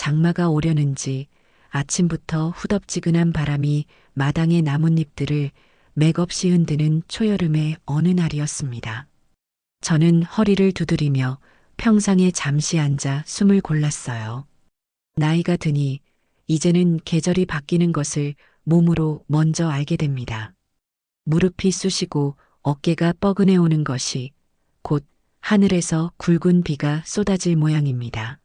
장마가 오려는지 아침부터 후덥지근한 바람이 마당의 나뭇잎들을 맥없이 흔드는 초여름의 어느 날이었습니다. 저는 허리를 두드리며 평상에 잠시 앉아 숨을 골랐어요. 나이가 드니 이제는 계절이 바뀌는 것을 몸으로 먼저 알게 됩니다. 무릎이 쑤시고 어깨가 뻐근해 오는 것이 곧 하늘에서 굵은 비가 쏟아질 모양입니다.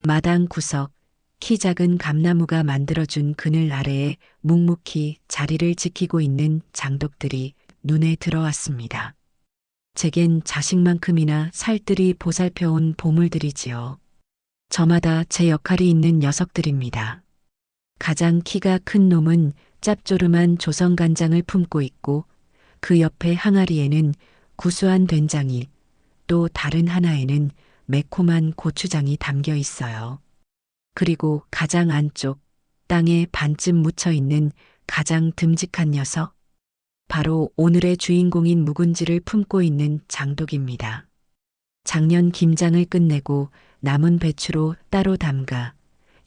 마당 구석, 키 작은 감나무가 만들어준 그늘 아래에 묵묵히 자리를 지키고 있는 장독들이 눈에 들어왔습니다. 제겐 자식만큼이나 살뜰히 보살펴온 보물들이지요. 저마다 제 역할이 있는 녀석들입니다. 가장 키가 큰 놈은 짭조름한 조선간장을 품고 있고 그 옆에 항아리에는 구수한 된장이 또 다른 하나에는 매콤한 고추장이 담겨 있어요. 그리고 가장 안쪽 땅에 반쯤 묻혀 있는 가장 듬직한 녀석, 바로 오늘의 주인공인 묵은지를 품고 있는 장독입니다. 작년 김장을 끝내고 남은 배추로 따로 담가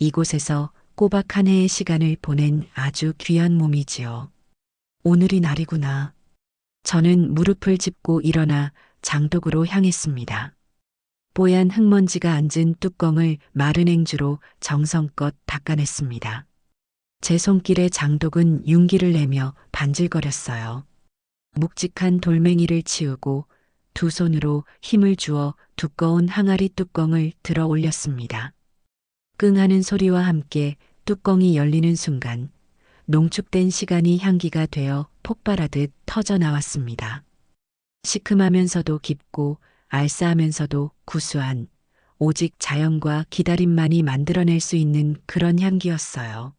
이곳에서 꼬박 한 해의 시간을 보낸 아주 귀한 몸이지요. 오늘이 날이구나. 저는 무릎을 짚고 일어나 장독으로 향했습니다. 뽀얀 흙먼지가 앉은 뚜껑을 마른 행주로 정성껏 닦아냈습니다. 제 손길에 장독은 윤기를 내며 반질거렸어요. 묵직한 돌멩이를 치우고 두 손으로 힘을 주어 두꺼운 항아리 뚜껑을 들어 올렸습니다. 끙 하는 소리와 함께 뚜껑이 열리는 순간 농축된 시간이 향기가 되어 폭발하듯 터져 나왔습니다. 시큼하면서도 깊고 알싸하면서도 구수한 오직 자연과 기다림만이 만들어낼 수 있는 그런 향기였어요.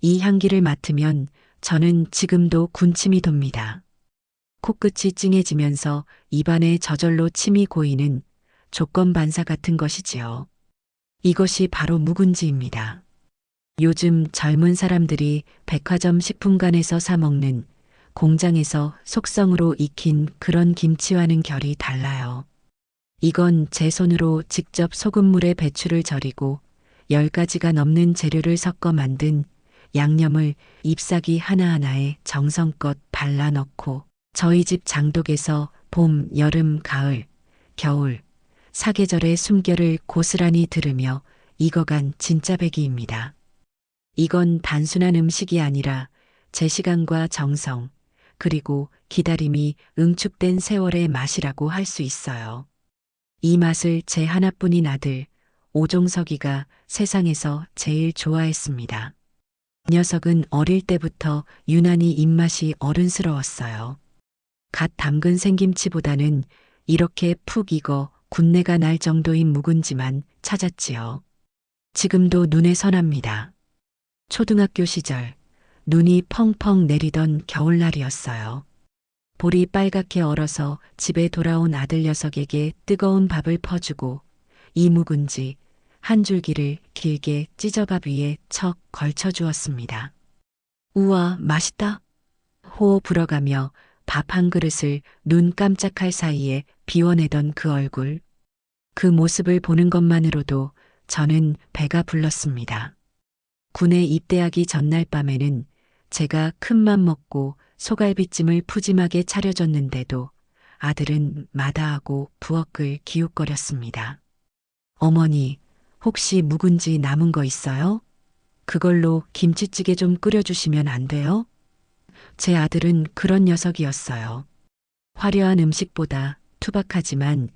이 향기를 맡으면 저는 지금도 군침이 돕니다. 코끝이 찡해지면서 입안에 저절로 침이 고이는 조건반사 같은 것이지요. 이것이 바로 묵은지입니다. 요즘 젊은 사람들이 백화점 식품관에서 사 먹는 공장에서 속성으로 익힌 그런 김치와는 결이 달라요. 이건 제 손으로 직접 소금물에 배추를 절이고 10가지가 넘는 재료를 섞어 만든 양념을 잎사귀 하나하나에 정성껏 발라 넣고 저희 집 장독에서 봄, 여름, 가을, 겨울, 사계절의 숨결을 고스란히 들으며 익어간 진짜 배기입니다. 이건 단순한 음식이 아니라 제 시간과 정성, 그리고 기다림이 응축된 세월의 맛이라고 할 수 있어요. 이 맛을 제 하나뿐인 아들, 오종석이가 세상에서 제일 좋아했습니다. 녀석은 어릴 때부터 유난히 입맛이 어른스러웠어요. 갓 담근 생김치보다는 이렇게 푹 익어 군내가 날 정도인 묵은지만 찾았지요. 지금도 눈에 선합니다. 초등학교 시절 눈이 펑펑 내리던 겨울날이었어요. 볼이 빨갛게 얼어서 집에 돌아온 아들 녀석에게 뜨거운 밥을 퍼주고 이 묵은지 한 줄기를 길게 찢어밥 위에 척 걸쳐주었습니다. 우와, 맛있다. 호호 불어가며 밥 한 그릇을 눈 깜짝할 사이에 비워내던 그 얼굴. 그 모습을 보는 것만으로도 저는 배가 불렀습니다. 군에 입대하기 전날 밤에는 제가 큰맘 먹고 소갈비찜을 푸짐하게 차려줬는데도 아들은 마다하고 부엌을 기웃거렸습니다. 어머니, 혹시 묵은지 남은 거 있어요? 그걸로 김치찌개 좀 끓여주시면 안 돼요? 제 아들은 그런 녀석이었어요. 화려한 음식보다 투박하지만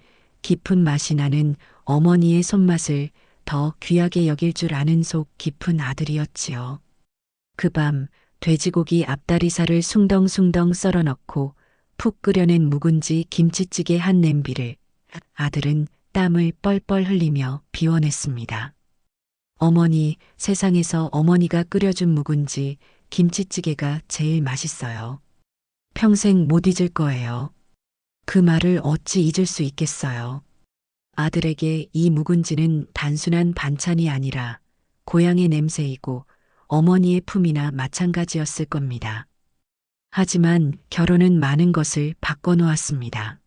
깊은 맛이 나는 어머니의 손맛을 더 귀하게 여길 줄 아는 속 깊은 아들이었지요. 그 밤 돼지고기 앞다리살을 숭덩숭덩 썰어 넣고 푹 끓여낸 묵은지 김치찌개 한 냄비를 아들은 땀을 뻘뻘 흘리며 비워냈습니다. 어머니, 세상에서 어머니가 끓여준 묵은지 김치찌개가 제일 맛있어요. 평생 못 잊을 거예요. 그 말을 어찌 잊을 수 있겠어요. 아들에게 이 묵은지는 단순한 반찬이 아니라 고향의 냄새이고 어머니의 품이나 마찬가지였을 겁니다. 하지만 결혼은 많은 것을 바꿔놓았습니다.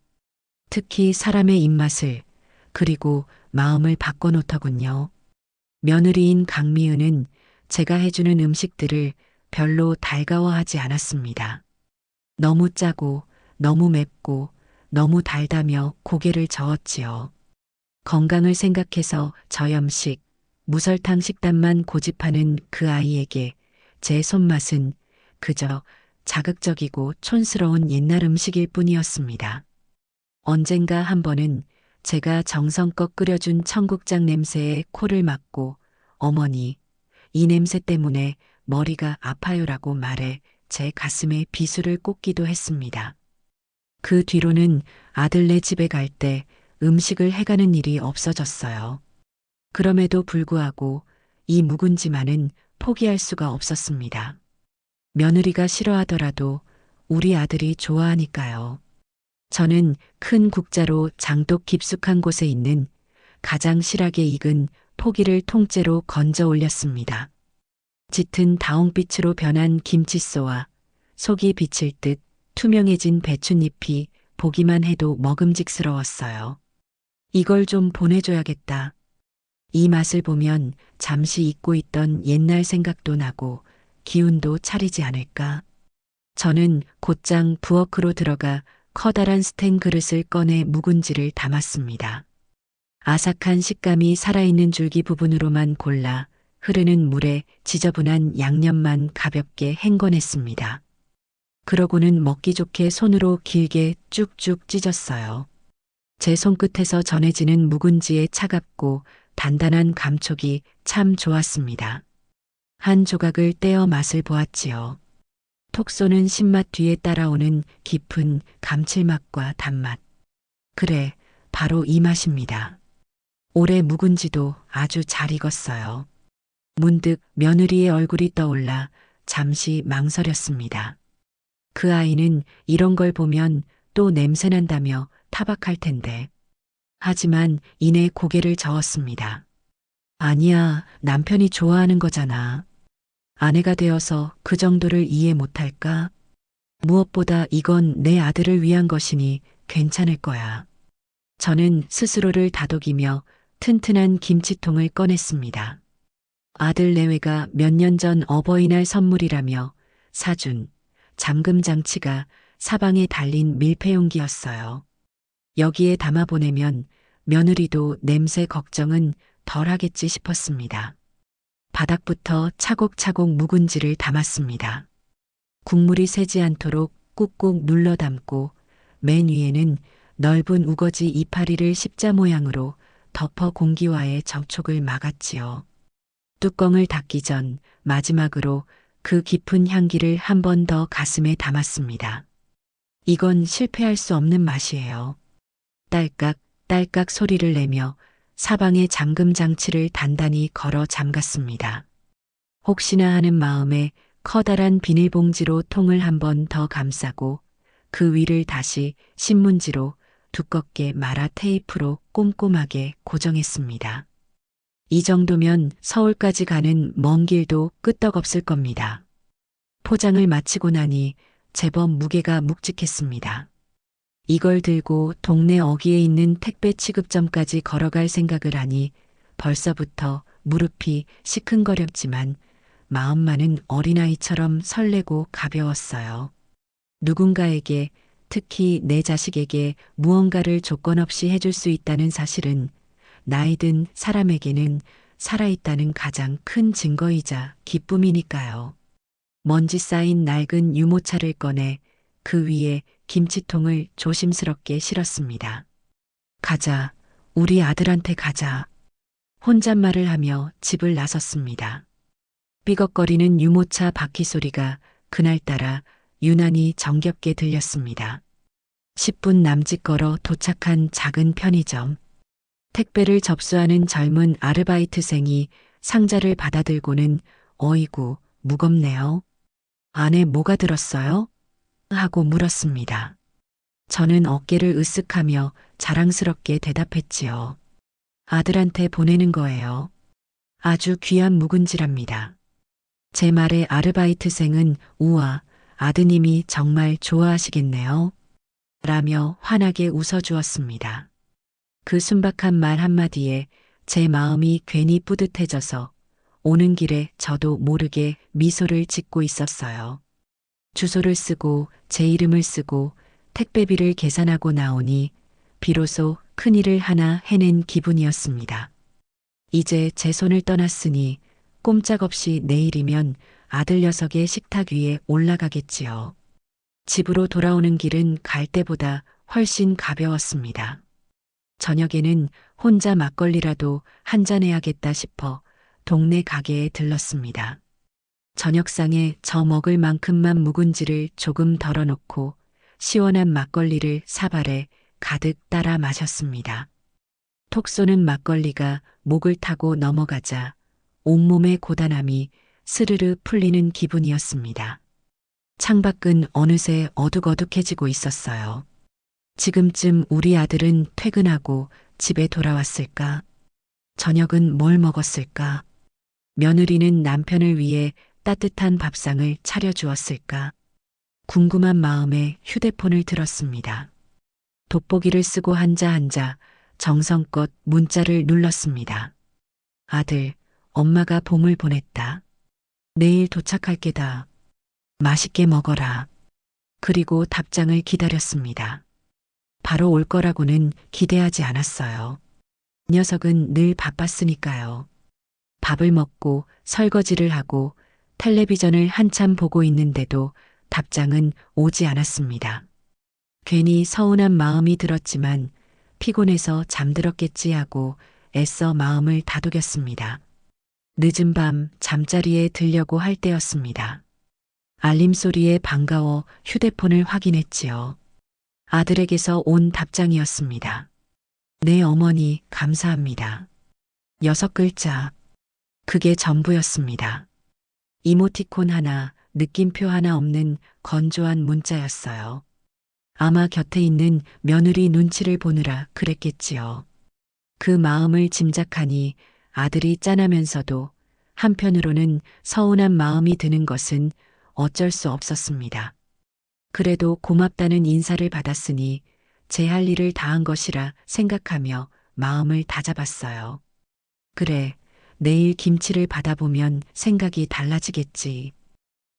특히 사람의 입맛을, 그리고 마음을 바꿔놓더군요. 며느리인 강미은은 제가 해주는 음식들을 별로 달가워하지 않았습니다. 너무 짜고 너무 맵고 너무 달다며 고개를 저었지요. 건강을 생각해서 저염식, 무설탕 식단만 고집하는 그 아이에게 제 손맛은 그저 자극적이고 촌스러운 옛날 음식일 뿐이었습니다. 언젠가 한 번은 제가 정성껏 끓여준 청국장 냄새에 코를 막고 어머니, 이 냄새 때문에 머리가 아파요라고 말해 제 가슴에 비수를 꽂기도 했습니다. 그 뒤로는 아들네 집에 갈 때 음식을 해가는 일이 없어졌어요. 그럼에도 불구하고 이 묵은지만은 포기할 수가 없었습니다. 며느리가 싫어하더라도 우리 아들이 좋아하니까요. 저는 큰 국자로 장독 깊숙한 곳에 있는 가장 실하게 익은 포기를 통째로 건져 올렸습니다. 짙은 다홍빛으로 변한 김칫소와 속이 비칠 듯 투명해진 배춧잎이 보기만 해도 먹음직스러웠어요. 이걸 좀 보내줘야겠다. 이 맛을 보면 잠시 잊고 있던 옛날 생각도 나고 기운도 차리지 않을까. 저는 곧장 부엌으로 들어가 커다란 스텐 그릇을 꺼내 묵은지를 담았습니다. 아삭한 식감이 살아있는 줄기 부분으로만 골라 흐르는 물에 지저분한 양념만 가볍게 헹궈냈습니다. 그러고는 먹기 좋게 손으로 길게 쭉쭉 찢었어요. 제 손끝에서 전해지는 묵은지의 차갑고 단단한 감촉이 참 좋았습니다. 한 조각을 떼어 맛을 보았지요. 톡 쏘는 신맛 뒤에 따라오는 깊은 감칠맛과 단맛. 그래, 바로 이 맛입니다. 올해 묵은지도 아주 잘 익었어요. 문득 며느리의 얼굴이 떠올라 잠시 망설였습니다. 그 아이는 이런 걸 보면 또 냄새난다며 타박할 텐데. 하지만 이내 고개를 저었습니다. 아니야, 남편이 좋아하는 거잖아. 아내가 되어서 그 정도를 이해 못할까? 무엇보다 이건 내 아들을 위한 것이니 괜찮을 거야. 저는 스스로를 다독이며 튼튼한 김치통을 꺼냈습니다. 아들 내외가 몇 년 전 어버이날 선물이라며 사준 잠금 장치가 사방에 달린 밀폐용기였어요. 여기에 담아 보내면 며느리도 냄새 걱정은 덜 하겠지 싶었습니다. 바닥부터 차곡차곡 묵은지를 담았습니다. 국물이 새지 않도록 꾹꾹 눌러 담고 맨 위에는 넓은 우거지 이파리를 십자 모양으로 덮어 공기와의 접촉을 막았지요. 뚜껑을 닫기 전 마지막으로 그 깊은 향기를 한 번 더 가슴에 담았습니다. 이건 실패할 수 없는 맛이에요. 딸깍 딸깍 소리를 내며 사방에 잠금 장치를 단단히 걸어 잠갔습니다. 혹시나 하는 마음에 커다란 비닐봉지로 통을 한 번 더 감싸고 그 위를 다시 신문지로 두껍게 말아 테이프로 꼼꼼하게 고정했습니다. 이 정도면 서울까지 가는 먼 길도 끄떡없을 겁니다. 포장을 마치고 나니 제법 무게가 묵직했습니다. 이걸 들고 동네 어귀에 있는 택배 취급점까지 걸어갈 생각을 하니 벌써부터 무릎이 시큰거렸지만 마음만은 어린아이처럼 설레고 가벼웠어요. 누군가에게, 특히 내 자식에게 무언가를 조건 없이 해줄 수 있다는 사실은 나이 든 사람에게는 살아있다는 가장 큰 증거이자 기쁨이니까요. 먼지 쌓인 낡은 유모차를 꺼내 그 위에 김치통을 조심스럽게 실었습니다. 가자, 우리 아들한테 가자. 혼잣말을 하며 집을 나섰습니다. 삐걱거리는 유모차 바퀴 소리가 그날따라 유난히 정겹게 들렸습니다. 10분 남짓 걸어 도착한 작은 편의점. 택배를 접수하는 젊은 아르바이트생이 상자를 받아들고는 어이구, 무겁네요. 안에 뭐가 들었어요? 하고 물었습니다. 저는 어깨를 으쓱하며 자랑스럽게 대답했지요. 아들한테 보내는 거예요. 아주 귀한 묵은지랍니다. 제 말에 아르바이트생은 우와, 아드님이 정말 좋아하시겠네요. 라며 환하게 웃어주었습니다. 그 순박한 말 한마디에 제 마음이 괜히 뿌듯해져서 오는 길에 저도 모르게 미소를 짓고 있었어요. 주소를 쓰고 제 이름을 쓰고 택배비를 계산하고 나오니 비로소 큰일을 하나 해낸 기분이었습니다. 이제 제 손을 떠났으니 꼼짝없이 내일이면 아들 녀석의 식탁 위에 올라가겠지요. 집으로 돌아오는 길은 갈 때보다 훨씬 가벼웠습니다. 저녁에는 혼자 막걸리라도 한잔해야겠다 싶어 동네 가게에 들렀습니다. 저녁상에 저 먹을 만큼만 묵은지를 조금 덜어놓고 시원한 막걸리를 사발에 가득 따라 마셨습니다. 톡 쏘는 막걸리가 목을 타고 넘어가자 온몸의 고단함이 스르르 풀리는 기분이었습니다. 창밖은 어느새 어둑어둑해지고 있었어요. 지금쯤 우리 아들은 퇴근하고 집에 돌아왔을까? 저녁은 뭘 먹었을까? 며느리는 남편을 위해 따뜻한 밥상을 차려주었을까? 궁금한 마음에 휴대폰을 들었습니다. 돋보기를 쓰고 한자 정성껏 문자를 눌렀습니다. 아들, 엄마가 봄을 보냈다. 내일 도착할 게다. 맛있게 먹어라. 그리고 답장을 기다렸습니다. 바로 올 거라고는 기대하지 않았어요. 녀석은 늘 바빴으니까요. 밥을 먹고 설거지를 하고 텔레비전을 한참 보고 있는데도 답장은 오지 않았습니다. 괜히 서운한 마음이 들었지만 피곤해서 잠들었겠지 하고 애써 마음을 다독였습니다. 늦은 밤 잠자리에 들려고 할 때였습니다. 알림 소리에 반가워 휴대폰을 확인했지요. 아들에게서 온 답장이었습니다. 네 어머니 감사합니다. 6글자. 그게 전부였습니다. 이모티콘 하나, 느낌표 하나 없는 건조한 문자였어요. 아마 곁에 있는 며느리 눈치를 보느라 그랬겠지요. 그 마음을 짐작하니 아들이 짠하면서도 한편으로는 서운한 마음이 드는 것은 어쩔 수 없었습니다. 그래도 고맙다는 인사를 받았으니 제 할 일을 다한 것이라 생각하며 마음을 다잡았어요. 그래, 내일 김치를 받아보면 생각이 달라지겠지.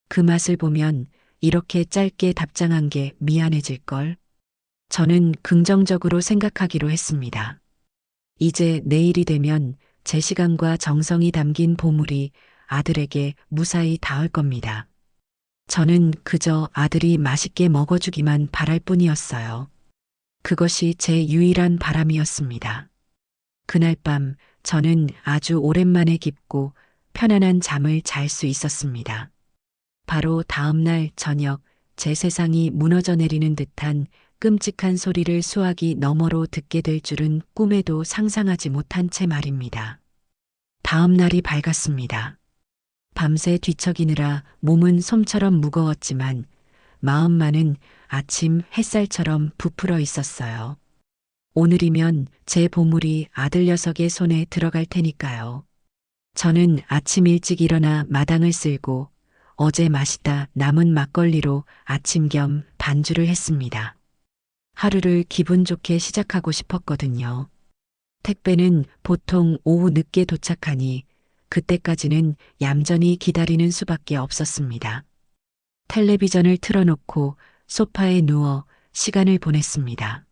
그 맛을 보면 이렇게 짧게 답장한 게 미안해질걸. 저는 긍정적으로 생각하기로 했습니다. 이제 내일이 되면 제 시간과 정성이 담긴 보물이 아들에게 무사히 닿을 겁니다. 저는 그저 아들이 맛있게 먹어주기만 바랄 뿐이었어요. 그것이 제 유일한 바람이었습니다. 그날 밤 저는 아주 오랜만에 깊고 편안한 잠을 잘 수 있었습니다. 바로 다음 날 저녁 제 세상이 무너져 내리는 듯한 끔찍한 소리를 수화기 너머로 듣게 될 줄은 꿈에도 상상하지 못한 채 말입니다. 다음 날이 밝았습니다. 밤새 뒤척이느라 몸은 솜처럼 무거웠지만 마음만은 아침 햇살처럼 부풀어 있었어요. 오늘이면 제 보물이 아들 녀석의 손에 들어갈 테니까요. 저는 아침 일찍 일어나 마당을 쓸고 어제 마시다 남은 막걸리로 아침 겸 반주를 했습니다. 하루를 기분 좋게 시작하고 싶었거든요. 택배는 보통 오후 늦게 도착하니 그때까지는 얌전히 기다리는 수밖에 없었습니다. 텔레비전을 틀어놓고 소파에 누워 시간을 보냈습니다.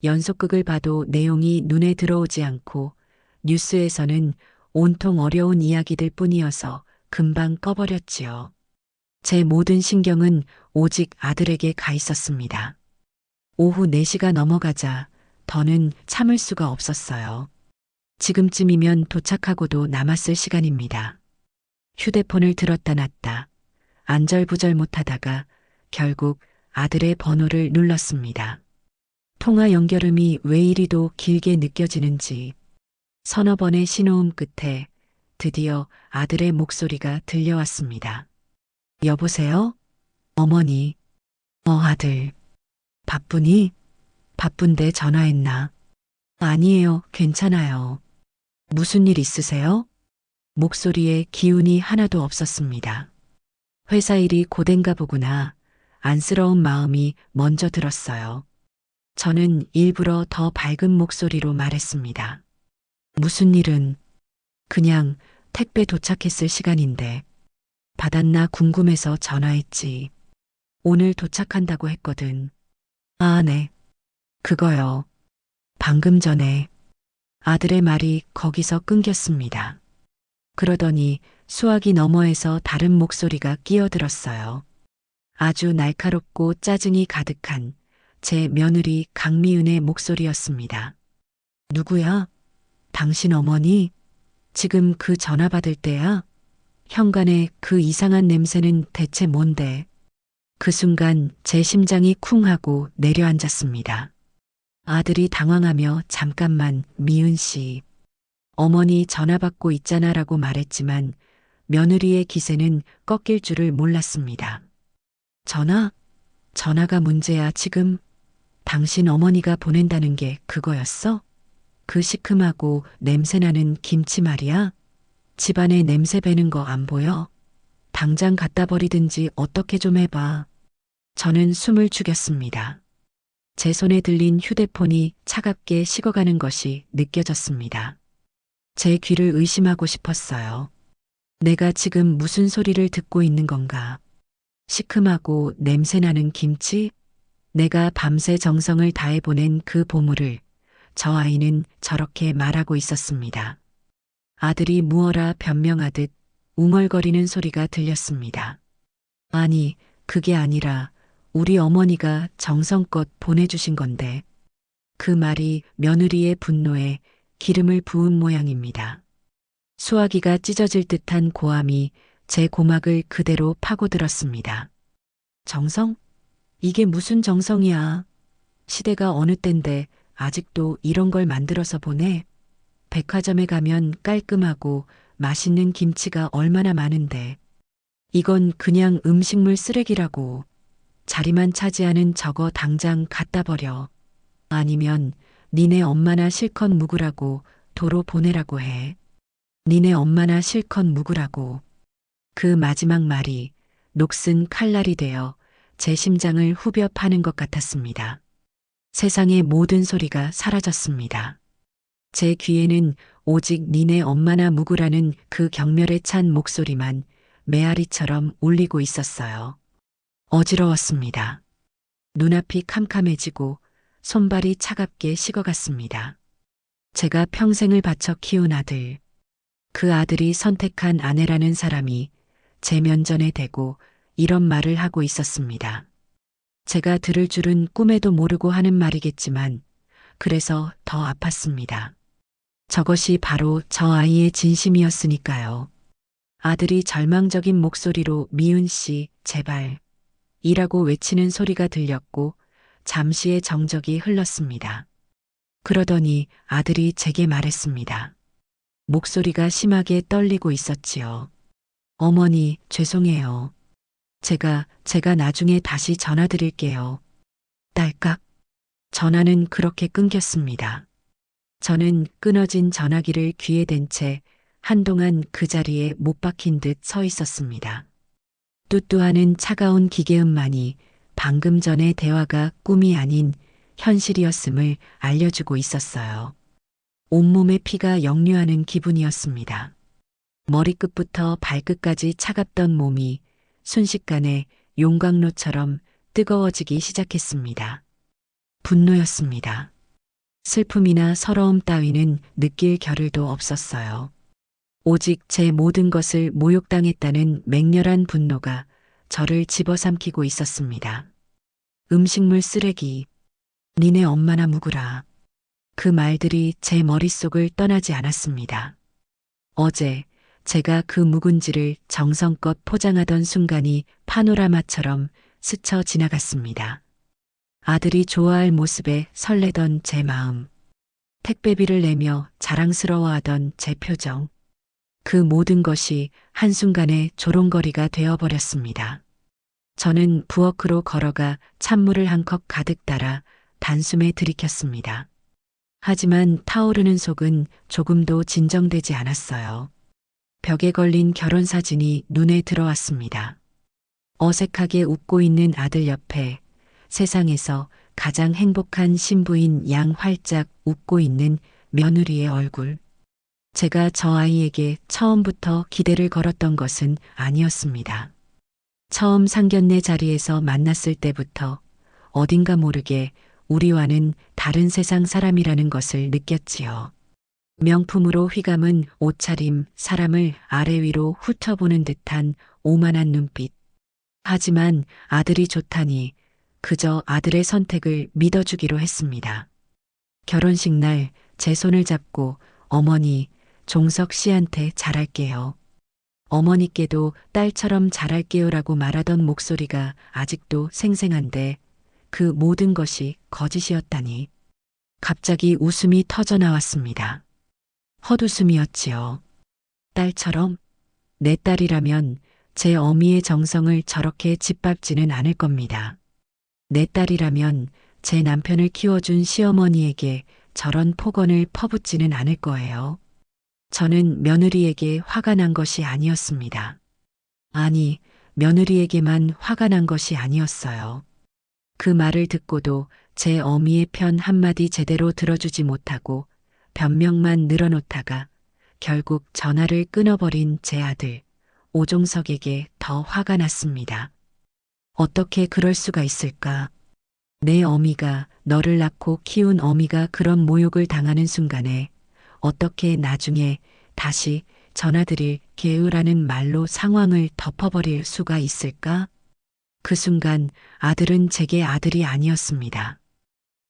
연속극을 봐도 내용이 눈에 들어오지 않고 뉴스에서는 온통 어려운 이야기들 뿐이어서 금방 꺼버렸지요. 제 모든 신경은 오직 아들에게 가 있었습니다. 오후 4시가 넘어가자 더는 참을 수가 없었어요. 지금쯤이면 도착하고도 남았을 시간입니다. 휴대폰을 들었다 놨다. 안절부절 못하다가 결국 아들의 번호를 눌렀습니다. 통화 연결음이 왜 이리도 길게 느껴지는지 서너 번의 신호음 끝에 드디어 아들의 목소리가 들려왔습니다. 여보세요? 어머니. 아들. 바쁘니? 바쁜데 전화했나? 아니에요. 괜찮아요. 무슨 일 있으세요? 목소리에 기운이 하나도 없었습니다. 회사 일이 고된가 보구나. 안쓰러운 마음이 먼저 들었어요. 저는 일부러 더 밝은 목소리로 말했습니다. 무슨 일은? 그냥 택배 도착했을 시간인데 받았나 궁금해서 전화했지. 오늘 도착한다고 했거든. 아, 네. 그거요. 방금 전에 아들의 말이 거기서 끊겼습니다. 그러더니 수화기 너머에서 다른 목소리가 끼어들었어요. 아주 날카롭고 짜증이 가득한 제 며느리 강미은의 목소리였습니다. 누구야? 당신 어머니? 지금 그 전화 받을 때야? 현관에 그 이상한 냄새는 대체 뭔데? 그 순간 제 심장이 쿵 하고 내려앉았습니다. 아들이 당황하며 잠깐만 미은 씨, 어머니 전화 받고 있잖아라고 말했지만 며느리의 기세는 꺾일 줄을 몰랐습니다. 전화? 전화가 문제야 지금? 당신 어머니가 보낸다는 게 그거였어? 그 시큼하고 냄새나는 김치 말이야? 집안에 냄새 배는 거 안 보여? 당장 갖다 버리든지 어떻게 좀 해봐. 저는 숨을 죽였습니다. 제 손에 들린 휴대폰이 차갑게 식어가는 것이 느껴졌습니다. 제 귀를 의심하고 싶었어요. 내가 지금 무슨 소리를 듣고 있는 건가? 시큼하고 냄새나는 김치? 내가 밤새 정성을 다해 보낸 그 보물을 저 아이는 저렇게 말하고 있었습니다. 아들이 무어라 변명하듯 웅얼거리는 소리가 들렸습니다. 아니, 그게 아니라 우리 어머니가 정성껏 보내주신 건데 그 말이 며느리의 분노에 기름을 부은 모양입니다. 수화기가 찢어질 듯한 고함이 제 고막을 그대로 파고들었습니다. 정성? 이게 무슨 정성이야? 시대가 어느 땐데 아직도 이런 걸 만들어서 보내? 백화점에 가면 깔끔하고 맛있는 김치가 얼마나 많은데. 이건 그냥 음식물 쓰레기라고. 자리만 차지하는 저거 당장 갖다 버려. 아니면 니네 엄마나 실컷 묵으라고 도로 보내라고 해. 니네 엄마나 실컷 묵으라고. 그 마지막 말이 녹슨 칼날이 되어 제 심장을 후벼 파는 것 같았습니다. 세상의 모든 소리가 사라졌습니다. 제 귀에는 오직 니네 엄마나 묵으라는 그 경멸에 찬 목소리만 메아리처럼 울리고 있었어요. 어지러웠습니다. 눈앞이 캄캄해지고 손발이 차갑게 식어갔습니다. 제가 평생을 바쳐 키운 아들, 그 아들이 선택한 아내라는 사람이 제 면전에 대고 이런 말을 하고 있었습니다. 제가 들을 줄은 꿈에도 모르고 하는 말이겠지만 그래서 더 아팠습니다. 저것이 바로 저 아이의 진심이었으니까요. 아들이 절망적인 목소리로 미은 씨, 제발 이라고 외치는 소리가 들렸고 잠시의 정적이 흘렀습니다. 그러더니 아들이 제게 말했습니다. 목소리가 심하게 떨리고 있었지요. 어머니, 죄송해요. 제가 나중에 다시 전화 드릴게요. 딸깍. 전화는 그렇게 끊겼습니다. 저는 끊어진 전화기를 귀에 댄 채 한동안 그 자리에 못 박힌 듯 서 있었습니다. 뚜뚜하는 차가운 기계음만이 방금 전의 대화가 꿈이 아닌 현실이었음을 알려주고 있었어요. 온몸에 피가 역류하는 기분이었습니다. 머리끝부터 발끝까지 차갑던 몸이 순식간에 용광로처럼 뜨거워지기 시작했습니다. 분노였습니다. 슬픔이나 서러움 따위는 느낄 겨를도 없었어요. 오직 제 모든 것을 모욕당했다는 맹렬한 분노가 저를 집어삼키고 있었습니다. 음식물 쓰레기, 니네 엄마나 묵으라. 그 말들이 제 머릿속을 떠나지 않았습니다. 어제 제가 그 묵은지를 정성껏 포장하던 순간이 파노라마처럼 스쳐 지나갔습니다. 아들이 좋아할 모습에 설레던 제 마음, 택배비를 내며 자랑스러워하던 제 표정, 그 모든 것이 한순간에 조롱거리가 되어버렸습니다. 저는 부엌으로 걸어가 찬물을 한 컵 가득 따라 단숨에 들이켰습니다. 하지만 타오르는 속은 조금도 진정되지 않았어요. 벽에 걸린 결혼사진이 눈에 들어왔습니다. 어색하게 웃고 있는 아들 옆에 세상에서 가장 행복한 신부인 양 활짝 웃고 있는 며느리의 얼굴. 제가 저 아이에게 처음부터 기대를 걸었던 것은 아니었습니다. 처음 상견례 자리에서 만났을 때부터 어딘가 모르게 우리와는 다른 세상 사람이라는 것을 느꼈지요. 명품으로 휘감은 옷차림, 사람을 아래 위로 훑어보는 듯한 오만한 눈빛. 하지만 아들이 좋다니 그저 아들의 선택을 믿어주기로 했습니다. 결혼식 날 제 손을 잡고 어머니, 종석 씨한테 잘할게요. 어머니께도 딸처럼 잘할게요라고 말하던 목소리가 아직도 생생한데 그 모든 것이 거짓이었다니. 갑자기 웃음이 터져 나왔습니다. 헛웃음이었지요. 딸처럼? 내 딸이라면 제 어미의 정성을 저렇게 짓밟지는 않을 겁니다. 내 딸이라면 제 남편을 키워준 시어머니에게 저런 폭언을 퍼붓지는 않을 거예요. 저는 며느리에게 화가 난 것이 아니었습니다. 아니, 며느리에게만 화가 난 것이 아니었어요. 그 말을 듣고도 제 어미의 편 한마디 제대로 들어주지 못하고 변명만 늘어놓다가 결국 전화를 끊어버린 제 아들, 오종석에게 더 화가 났습니다. 어떻게 그럴 수가 있을까? 내 어미가 너를 낳고 키운 어미가 그런 모욕을 당하는 순간에 어떻게 나중에 다시 전화드릴 게으라는 말로 상황을 덮어버릴 수가 있을까? 그 순간 아들은 제게 아들이 아니었습니다.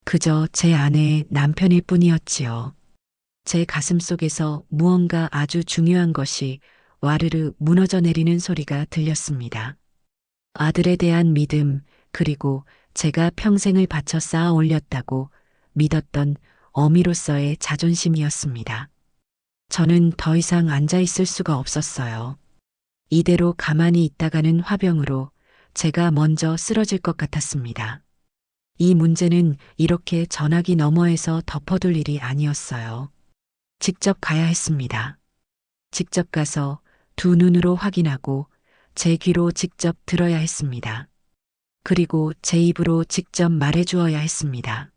그저 제 아내의 남편일 뿐이었지요. 제 가슴 속에서 무언가 아주 중요한 것이 와르르 무너져 내리는 소리가 들렸습니다. 아들에 대한 믿음, 그리고 제가 평생을 바쳐 쌓아 올렸다고 믿었던 어미로서의 자존심이었습니다. 저는 더 이상 앉아 있을 수가 없었어요. 이대로 가만히 있다가는 화병으로 제가 먼저 쓰러질 것 같았습니다. 이 문제는 이렇게 전화기 너머에서 덮어둘 일이 아니었어요. 직접 가야 했습니다. 직접 가서 두 눈으로 확인하고 제 귀로 직접 들어야 했습니다. 그리고 제 입으로 직접 말해주어야 했습니다.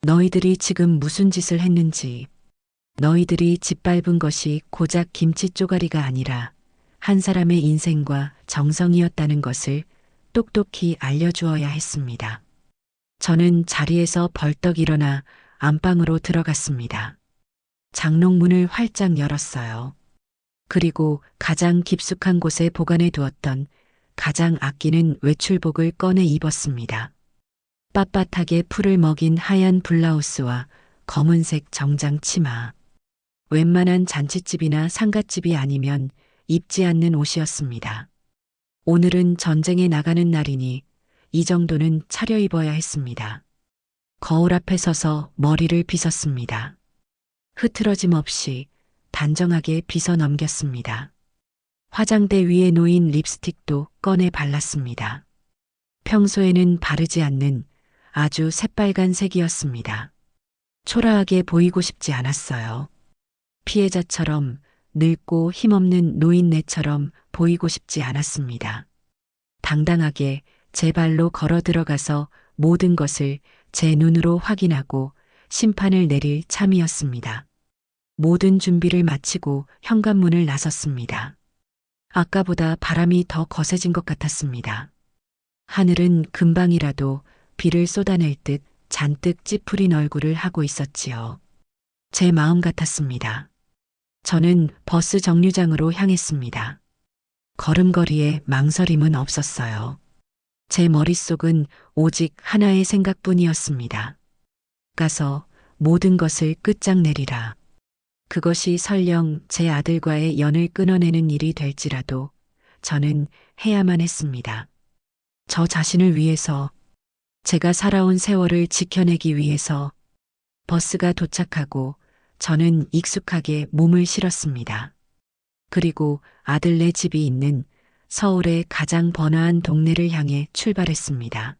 너희들이 지금 무슨 짓을 했는지, 너희들이 짓밟은 것이 고작 김치 쪼가리가 아니라 한 사람의 인생과 정성이었다는 것을 똑똑히 알려주어야 했습니다. 저는 자리에서 벌떡 일어나 안방으로 들어갔습니다. 장롱문을 활짝 열었어요. 그리고 가장 깊숙한 곳에 보관해 두었던 가장 아끼는 외출복을 꺼내 입었습니다. 빳빳하게 풀을 먹인 하얀 블라우스와 검은색 정장 치마. 웬만한 잔치집이나 상갓집이 아니면 입지 않는 옷이었습니다. 오늘은 전쟁에 나가는 날이니 이 정도는 차려입어야 했습니다. 거울 앞에 서서 머리를 빗었습니다. 흐트러짐 없이 단정하게 빗어 넘겼습니다. 화장대 위에 놓인 립스틱도 꺼내 발랐습니다. 평소에는 바르지 않는 아주 새빨간 색이었습니다. 초라하게 보이고 싶지 않았어요. 피해자처럼 늙고 힘없는 노인네처럼 보이고 싶지 않았습니다. 당당하게 제 발로 걸어 들어가서 모든 것을 제 눈으로 확인하고 심판을 내릴 참이었습니다. 모든 준비를 마치고 현관문을 나섰습니다. 아까보다 바람이 더 거세진 것 같았습니다. 하늘은 금방이라도 비를 쏟아낼 듯 잔뜩 찌푸린 얼굴을 하고 있었지요. 제 마음 같았습니다. 저는 버스 정류장으로 향했습니다. 걸음걸이에 망설임은 없었어요. 제 머릿속은 오직 하나의 생각뿐이었습니다. 가서 모든 것을 끝장내리라. 그것이 설령 제 아들과의 연을 끊어내는 일이 될지라도 저는 해야만 했습니다. 저 자신을 위해서, 제가 살아온 세월을 지켜내기 위해서. 버스가 도착하고 저는 익숙하게 몸을 실었습니다. 그리고 아들네 집이 있는 서울의 가장 번화한 동네를 향해 출발했습니다.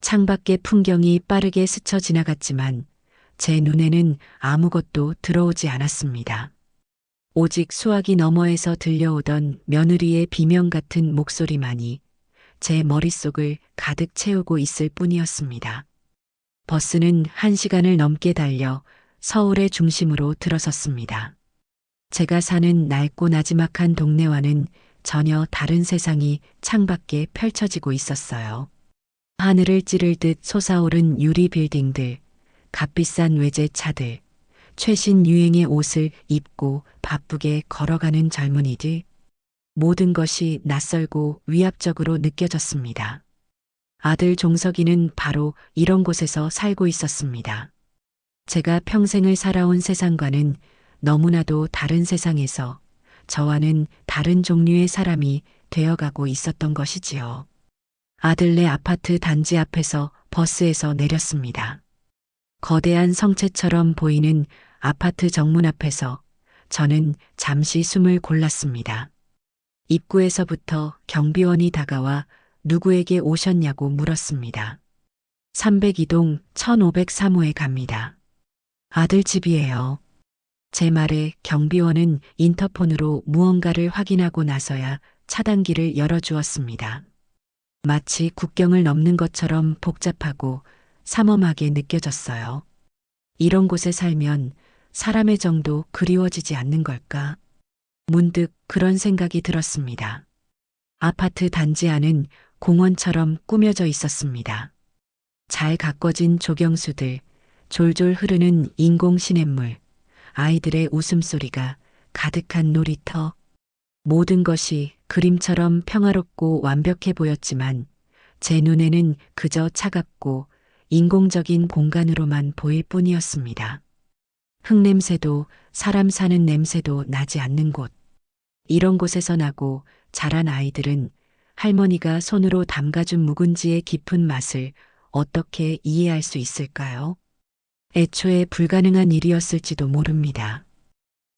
창밖의 풍경이 빠르게 스쳐 지나갔지만 제 눈에는 아무것도 들어오지 않았습니다. 오직 수화기 너머에서 들려오던 며느리의 비명 같은 목소리만이 제 머릿속을 가득 채우고 있을 뿐이었습니다. 버스는 1시간을 넘게 달려 서울의 중심으로 들어섰습니다. 제가 사는 낡고 나지막한 동네와는 전혀 다른 세상이 창밖에 펼쳐지고 있었어요. 하늘을 찌를 듯 솟아오른 유리 빌딩들, 값비싼 외제차들, 최신 유행의 옷을 입고 바쁘게 걸어가는 젊은이들, 모든 것이 낯설고 위압적으로 느껴졌습니다. 아들 종석이는 바로 이런 곳에서 살고 있었습니다. 제가 평생을 살아온 세상과는 너무나도 다른 세상에서 저와는 다른 종류의 사람이 되어가고 있었던 것이지요. 아들네 아파트 단지 앞에서 버스에서 내렸습니다. 거대한 성체처럼 보이는 아파트 정문 앞에서 저는 잠시 숨을 골랐습니다. 입구에서부터 경비원이 다가와 누구에게 오셨냐고 물었습니다. 302동 1503호에 갑니다. 아들 집이에요. 제 말에 경비원은 인터폰으로 무언가를 확인하고 나서야 차단기를 열어주었습니다. 마치 국경을 넘는 것처럼 복잡하고 삼엄하게 느껴졌어요. 이런 곳에 살면 사람의 정도 그리워지지 않는 걸까? 문득 그런 생각이 들었습니다. 아파트 단지 안은 공원처럼 꾸며져 있었습니다. 잘 가꿔진 조경수들, 졸졸 흐르는 인공 시냇물, 아이들의 웃음소리가 가득한 놀이터, 모든 것이 그림처럼 평화롭고 완벽해 보였지만 제 눈에는 그저 차갑고 인공적인 공간으로만 보일 뿐이었습니다. 흙냄새도 사람 사는 냄새도 나지 않는 곳. 이런 곳에서 나고 자란 아이들은 할머니가 손으로 담가준 묵은지의 깊은 맛을 어떻게 이해할 수 있을까요? 애초에 불가능한 일이었을지도 모릅니다.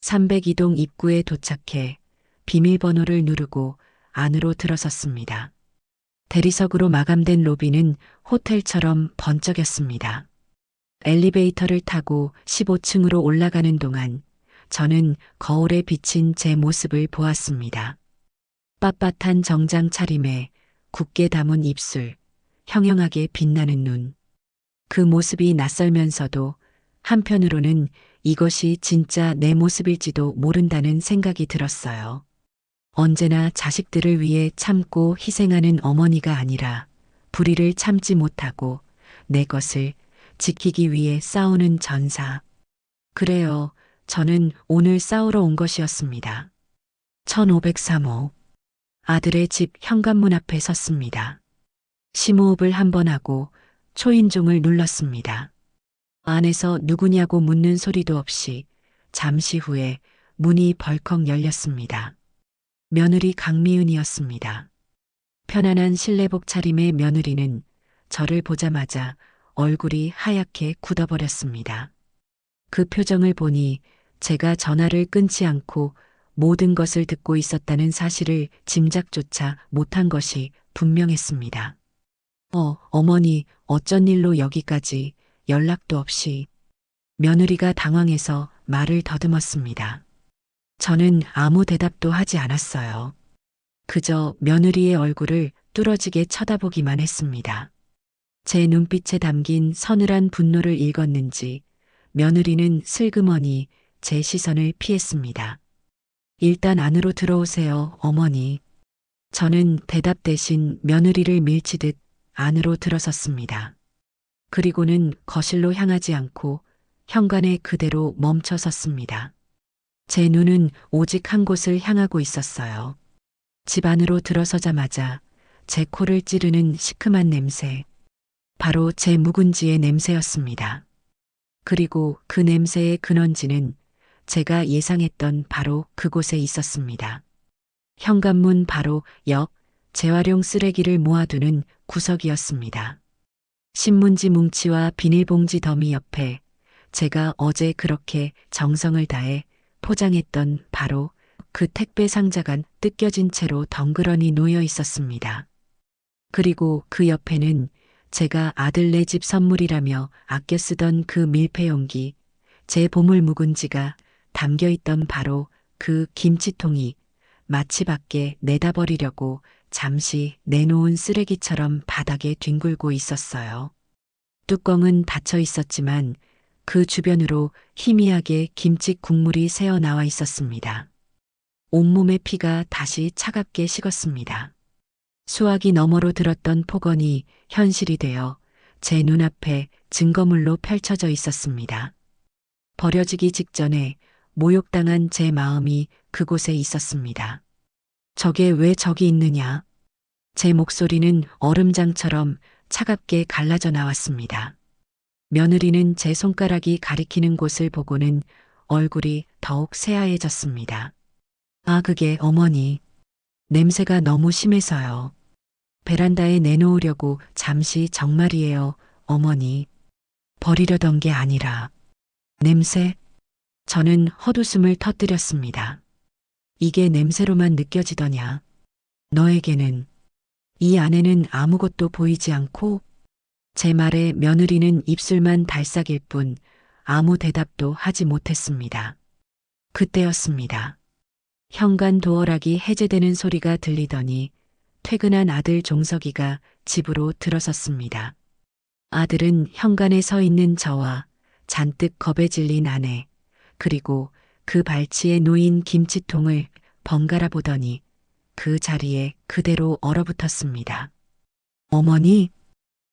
302동 입구에 도착해 비밀번호를 누르고 안으로 들어섰습니다. 대리석으로 마감된 로비는 호텔처럼 번쩍였습니다. 엘리베이터를 타고 15층으로 올라가는 동안 저는 거울에 비친 제 모습을 보았습니다. 빳빳한 정장 차림에 굳게 담은 입술, 형형하게 빛나는 눈. 그 모습이 낯설면서도 한편으로는 이것이 진짜 내 모습일지도 모른다는 생각이 들었어요. 언제나 자식들을 위해 참고 희생하는 어머니가 아니라 불의를 참지 못하고 내 것을 지키기 위해 싸우는 전사. 그래요. 저는 오늘 싸우러 온 것이었습니다. 1503호. 아들의 집 현관문 앞에 섰습니다. 심호흡을 한 번 하고 초인종을 눌렀습니다. 안에서 누구냐고 묻는 소리도 없이 잠시 후에 문이 벌컥 열렸습니다. 며느리 강미은이었습니다. 편안한 실내복 차림의 며느리는 저를 보자마자 얼굴이 하얗게 굳어버렸습니다. 그 표정을 보니 제가 전화를 끊지 않고 모든 것을 듣고 있었다는 사실을 짐작조차 못한 것이 분명했습니다. 어머니, 어쩐 일로 여기까지 연락도 없이. 며느리가 당황해서 말을 더듬었습니다. 저는 아무 대답도 하지 않았어요. 그저 며느리의 얼굴을 뚫어지게 쳐다보기만 했습니다. 제 눈빛에 담긴 서늘한 분노를 읽었는지 며느리는 슬그머니 제 시선을 피했습니다. 일단 안으로 들어오세요, 어머니. 저는 대답 대신 며느리를 밀치듯 안으로 들어섰습니다. 그리고는 거실로 향하지 않고 현관에 그대로 멈춰 섰습니다. 제 눈은 오직 한 곳을 향하고 있었어요. 집 안으로 들어서자마자 제 코를 찌르는 시큼한 냄새. 바로 제 묵은지의 냄새였습니다. 그리고 그 냄새의 근원지는 제가 예상했던 바로 그곳에 있었습니다. 현관문 바로 옆 재활용 쓰레기를 모아두는 구석이었습니다. 신문지 뭉치와 비닐봉지 더미 옆에 제가 어제 그렇게 정성을 다해 포장했던 바로 그 택배 상자가 뜯겨진 채로 덩그러니 놓여 있었습니다. 그리고 그 옆에는 제가 아들네 집 선물이라며 아껴 쓰던 그 밀폐용기, 제 보물 묵은지가 담겨있던 바로 그 김치통이 마치 밖에 내다버리려고 잠시 내놓은 쓰레기처럼 바닥에 뒹굴고 있었어요. 뚜껑은 닫혀 있었지만 그 주변으로 희미하게 김치 국물이 새어 나와 있었습니다. 온몸의 피가 다시 차갑게 식었습니다. 수화기 너머로 들었던 폭언이 현실이 되어 제 눈앞에 증거물로 펼쳐져 있었습니다. 버려지기 직전에 모욕당한 제 마음이 그곳에 있었습니다. 저게 왜 저기 있느냐? 제 목소리는 얼음장처럼 차갑게 갈라져 나왔습니다. 며느리는 제 손가락이 가리키는 곳을 보고는 얼굴이 더욱 새하얘졌습니다. 아, 그게 어머니. 냄새가 너무 심해서요. 베란다에 내놓으려고 잠시 정말이에요, 어머니. 버리려던 게 아니라. 냄새? 저는 헛웃음을 터뜨렸습니다. 이게 냄새로만 느껴지더냐? 너에게는 이 안에는 아무것도 보이지 않고 제 말에 며느리는 입술만 달싹일 뿐 아무 대답도 하지 못했습니다. 그때였습니다. 현관 도어락이 해제되는 소리가 들리더니 퇴근한 아들 종석이가 집으로 들어섰습니다. 아들은 현관에 서 있는 저와 잔뜩 겁에 질린 아내, 그리고 그 발치에 놓인 김치통을 번갈아 보더니 그 자리에 그대로 얼어붙었습니다. 어머니?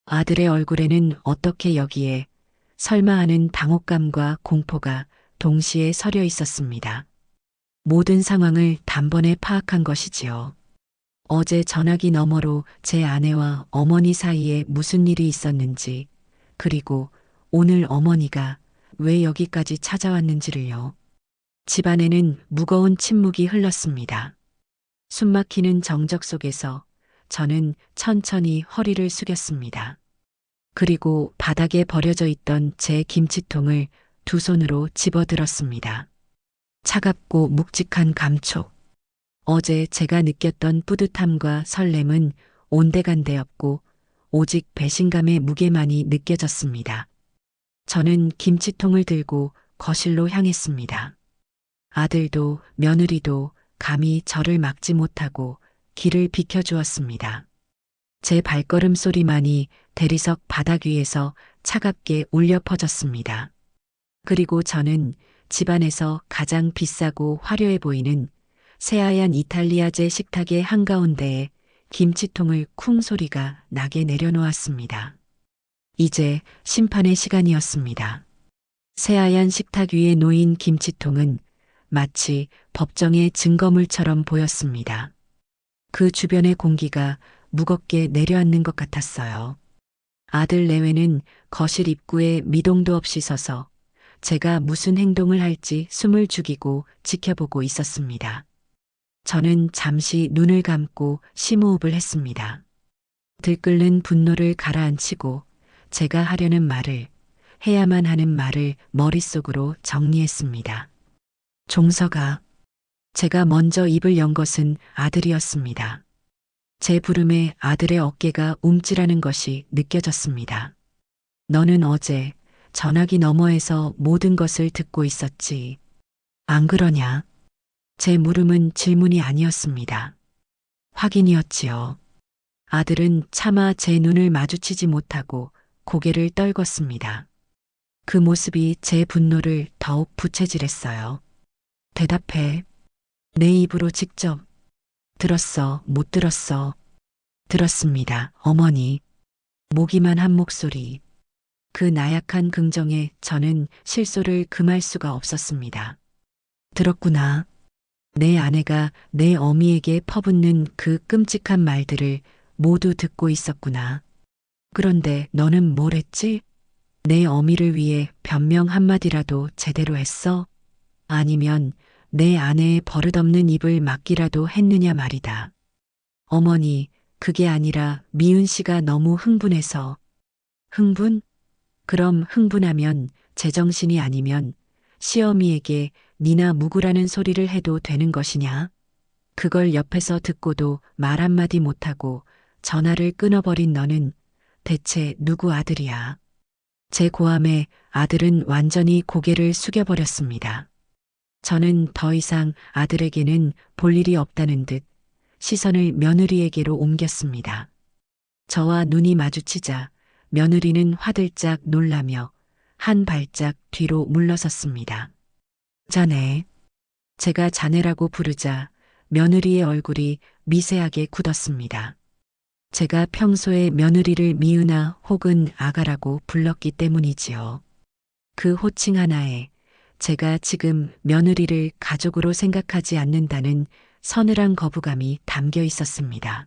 아들의 얼굴에는 어떻게 여기에 설마 하는 당혹감과 공포가 동시에 서려 있었습니다. 모든 상황을 단번에 파악한 것이지요. 어제 전화기 너머로 제 아내와 어머니 사이에 무슨 일이 있었는지, 그리고 오늘 어머니가 왜 여기까지 찾아왔는지를요. 집안에는 무거운 침묵이 흘렀습니다. 숨막히는 정적 속에서 저는 천천히 허리를 숙였습니다. 그리고 바닥에 버려져 있던 제 김치통을 두 손으로 집어들었습니다. 차갑고 묵직한 감촉. 어제 제가 느꼈던 뿌듯함과 설렘은 온데간데없고 오직 배신감의 무게만이 느껴졌습니다. 저는 김치통을 들고 거실로 향했습니다. 아들도 며느리도 감히 저를 막지 못하고 길을 비켜주었습니다. 제 발걸음 소리만이 대리석 바닥 위에서 차갑게 울려 퍼졌습니다. 그리고 저는 집안에서 가장 비싸고 화려해 보이는 새하얀 이탈리아제 식탁의 한가운데에 김치통을 쿵 소리가 나게 내려놓았습니다. 이제 심판의 시간이었습니다. 새하얀 식탁 위에 놓인 김치통은 마치 법정의 증거물처럼 보였습니다. 그 주변의 공기가 무겁게 내려앉는 것 같았어요. 아들 내외는 거실 입구에 미동도 없이 서서 제가 무슨 행동을 할지 숨을 죽이고 지켜보고 있었습니다. 저는 잠시 눈을 감고 심호흡을 했습니다. 들끓는 분노를 가라앉히고 제가 하려는 말을, 해야만 하는 말을 머릿속으로 정리했습니다. 종석아, 제가 먼저 입을 연 것은 아들이었습니다. 제 부름에 아들의 어깨가 움찔하는 것이 느껴졌습니다. 너는 어제 전화기 너머에서 모든 것을 듣고 있었지. 안 그러냐? 제 물음은 질문이 아니었습니다. 확인이었지요. 아들은 차마 제 눈을 마주치지 못하고 고개를 떨궜습니다. 그 모습이 제 분노를 더욱 부채질했어요. 대답해. 내 입으로 직접. 들었어, 못 들었어. 들었습니다, 어머니. 모기만 한 목소리. 그 나약한 긍정에 저는 실소를 금할 수가 없었습니다. 들었구나. 내 아내가 내 어미에게 퍼붓는 그 끔찍한 말들을 모두 듣고 있었구나. 그런데 너는 뭘 했지? 내 어미를 위해 변명 한마디라도 제대로 했어? 아니면 내 아내의 버릇없는 입을 막기라도 했느냐 말이다. 어머니, 그게 아니라 미은 씨가 너무 흥분해서. 흥분? 그럼 흥분하면 제정신이 아니면 시어미에게 니나 묵으라는 소리를 해도 되는 것이냐? 그걸 옆에서 듣고도 말 한마디 못하고 전화를 끊어버린 너는 대체 누구 아들이야? 제 고함에 아들은 완전히 고개를 숙여버렸습니다. 저는 더 이상 아들에게는 볼 일이 없다는 듯 시선을 며느리에게로 옮겼습니다. 저와 눈이 마주치자 며느리는 화들짝 놀라며 한 발짝 뒤로 물러섰습니다. 자네. 제가 자네라고 부르자 며느리의 얼굴이 미세하게 굳었습니다. 제가 평소에 며느리를 미은아 혹은 아가라고 불렀기 때문이지요. 그 호칭 하나에 제가 지금 며느리를 가족으로 생각하지 않는다는 서늘한 거부감이 담겨 있었습니다.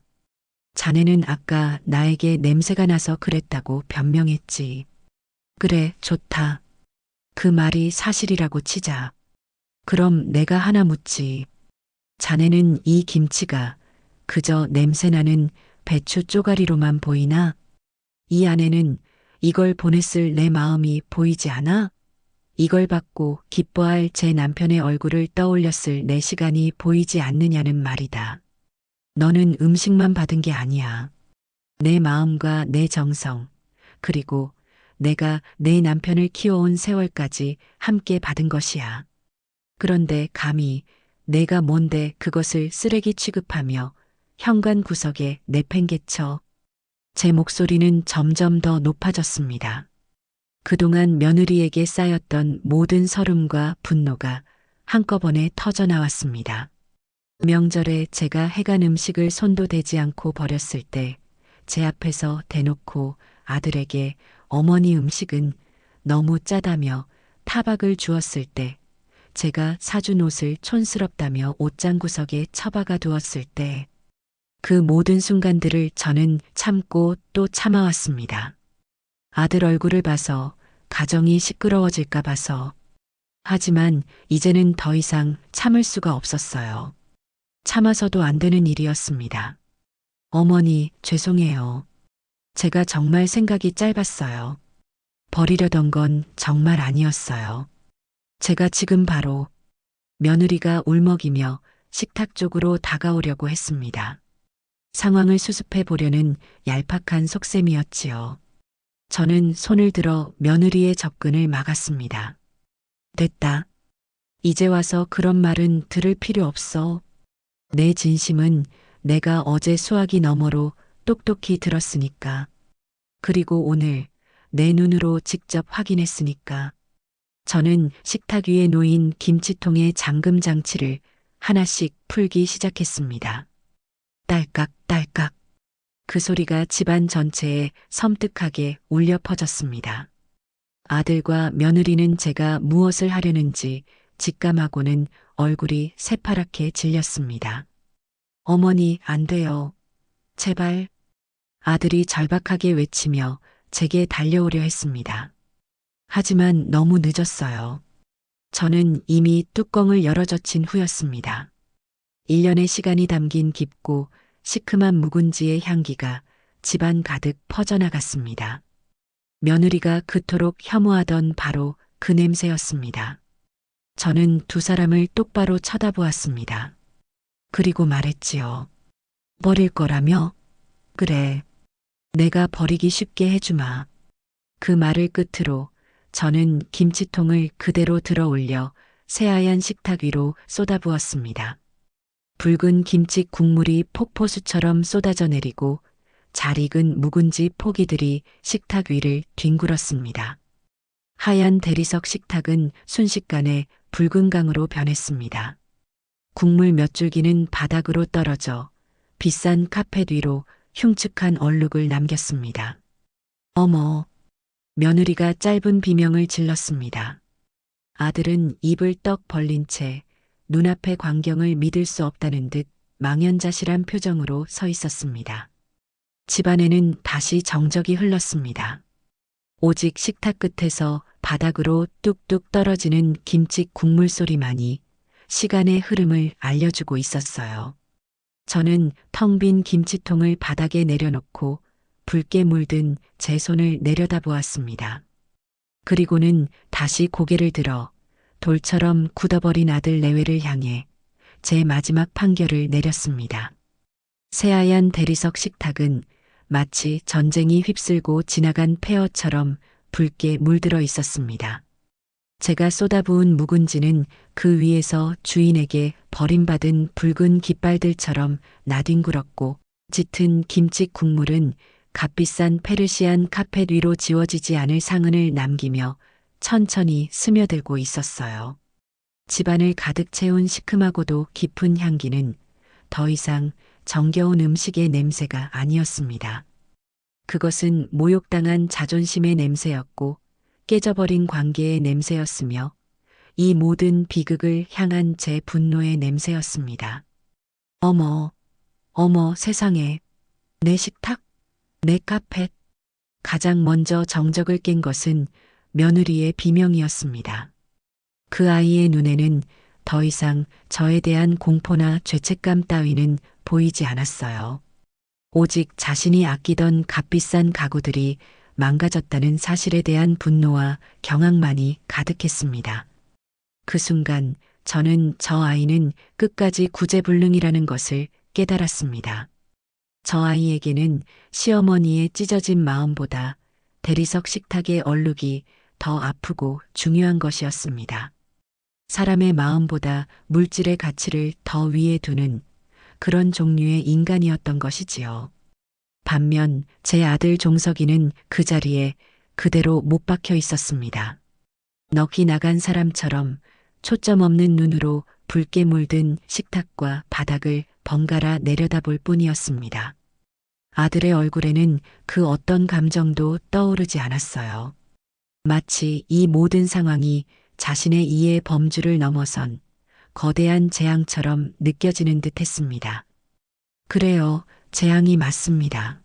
자네는 아까 나에게 냄새가 나서 그랬다고 변명했지. 그래, 좋다. 그 말이 사실이라고 치자. 그럼 내가 하나 묻지. 자네는 이 김치가 그저 냄새나는 배추 쪼가리로만 보이나? 이 안에는 이걸 보냈을 내 마음이 보이지 않아? 이걸 받고 기뻐할 제 남편의 얼굴을 떠올렸을 내 시간이 보이지 않느냐는 말이다. 너는 음식만 받은 게 아니야. 내 마음과 내 정성, 그리고 내가 내 남편을 키워온 세월까지 함께 받은 것이야. 그런데 감히 내가 뭔데 그것을 쓰레기 취급하며 현관 구석에 내팽개쳐. 제 목소리는 점점 더 높아졌습니다. 그동안 며느리에게 쌓였던 모든 서름과 분노가 한꺼번에 터져 나왔습니다. 명절에 제가 해간 음식을 손도 대지 않고 버렸을 때 제 앞에서 대놓고 아들에게 어머니 음식은 너무 짜다며 타박을 주었을 때, 제가 사준 옷을 촌스럽다며 옷장 구석에 처박아 두었을 때, 그 모든 순간들을 저는 참고 또 참아왔습니다. 아들 얼굴을 봐서, 가정이 시끄러워질까 봐서. 하지만 이제는 더 이상 참을 수가 없었어요. 참아서도 안 되는 일이었습니다. 어머니, 죄송해요. 제가 정말 생각이 짧았어요. 버리려던 건 정말 아니었어요. 제가 지금 바로. 며느리가 울먹이며 식탁 쪽으로 다가오려고 했습니다. 상황을 수습해 보려는 얄팍한 속셈이었지요. 저는 손을 들어 며느리의 접근을 막았습니다. 됐다. 이제 와서 그런 말은 들을 필요 없어. 내 진심은 내가 어제 수화기 너머로 똑똑히 들었으니까. 그리고 오늘 내 눈으로 직접 확인했으니까. 저는 식탁 위에 놓인 김치통의 잠금 장치를 하나씩 풀기 시작했습니다. 딸깍 딸깍. 그 소리가 집안 전체에 섬뜩하게 울려 퍼졌습니다. 아들과 며느리는 제가 무엇을 하려는지 직감하고는 얼굴이 새파랗게 질렸습니다. 어머니, 안 돼요. 제발. 아들이 절박하게 외치며 제게 달려오려 했습니다. 하지만 너무 늦었어요. 저는 이미 뚜껑을 열어젖힌 후였습니다. 1년의 시간이 담긴 깊고 시큼한 묵은지의 향기가 집안 가득 퍼져나갔습니다. 며느리가 그토록 혐오하던 바로 그 냄새였습니다. 저는 두 사람을 똑바로 쳐다보았습니다. 그리고 말했지요. 버릴 거라며? 그래. 내가 버리기 쉽게 해주마. 그 말을 끝으로 저는 김치통을 그대로 들어 올려 새하얀 식탁 위로 쏟아부었습니다. 붉은 김치 국물이 폭포수처럼 쏟아져 내리고 잘 익은 묵은지 포기들이 식탁 위를 뒹굴었습니다. 하얀 대리석 식탁은 순식간에 붉은 강으로 변했습니다. 국물 몇 줄기는 바닥으로 떨어져 비싼 카펫 위로 흉측한 얼룩을 남겼습니다. 어머, 며느리가 짧은 비명을 질렀습니다. 아들은 입을 떡 벌린 채 눈앞의 광경을 믿을 수 없다는 듯 망연자실한 표정으로 서 있었습니다. 집안에는 다시 정적이 흘렀습니다. 오직 식탁 끝에서 바닥으로 뚝뚝 떨어지는 김치 국물 소리만이 시간의 흐름을 알려주고 있었어요. 저는 텅 빈 김치통을 바닥에 내려놓고 붉게 물든 제 손을 내려다보았습니다. 그리고는 다시 고개를 들어 돌처럼 굳어버린 아들 내외를 향해 제 마지막 판결을 내렸습니다. 새하얀 대리석 식탁은 마치 전쟁이 휩쓸고 지나간 폐허처럼 붉게 물들어 있었습니다. 제가 쏟아부은 묵은지는 그 위에서 주인에게 버림받은 붉은 깃발들처럼 나뒹굴었고, 짙은 김치 국물은 값비싼 페르시안 카펫 위로 지워지지 않을 상흔을 남기며 천천히 스며들고 있었어요. 집안을 가득 채운 시큼하고도 깊은 향기는 더 이상 정겨운 음식의 냄새가 아니었습니다. 그것은 모욕당한 자존심의 냄새였고 깨져버린 관계의 냄새였으며 이 모든 비극을 향한 제 분노의 냄새였습니다. 어머, 어머 세상에, 내 식탁, 내 카펫. 가장 먼저 정적을 깬 것은 며느리의 비명이었습니다. 그 아이의 눈에는 더 이상 저에 대한 공포나 죄책감 따위는 보이지 않았어요. 오직 자신이 아끼던 값비싼 가구들이 망가졌다는 사실에 대한 분노와 경악만이 가득했습니다. 그 순간 저는 저 아이는 끝까지 구제불능이라는 것을 깨달았습니다. 저 아이에게는 시어머니의 찢어진 마음보다 대리석 식탁의 얼룩이 더 아프고 중요한 것이었습니다. 사람의 마음보다 물질의 가치를 더 위에 두는 그런 종류의 인간이었던 것이지요. 반면 제 아들 종석이는 그 자리에 그대로 못 박혀 있었습니다. 넋이 나간 사람처럼 초점 없는 눈으로 붉게 물든 식탁과 바닥을 번갈아 내려다볼 뿐이었습니다. 아들의 얼굴에는 그 어떤 감정도 떠오르지 않았어요. 마치 이 모든 상황이 자신의 이해 범주를 넘어선 거대한 재앙처럼 느껴지는 듯 했습니다. 그래요, 재앙이 맞습니다.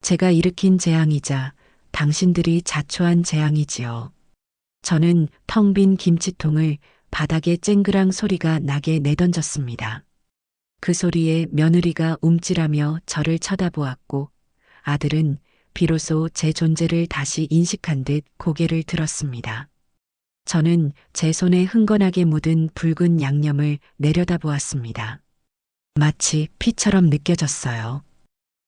제가 일으킨 재앙이자 당신들이 자초한 재앙이지요. 저는 텅 빈 김치통을 바닥에 쨍그랑 소리가 나게 내던졌습니다. 그 소리에 며느리가 움찔하며 저를 쳐다보았고 아들은 비로소 제 존재를 다시 인식한 듯 고개를 들었습니다. 저는 제 손에 흥건하게 묻은 붉은 양념을 내려다보았습니다. 마치 피처럼 느껴졌어요.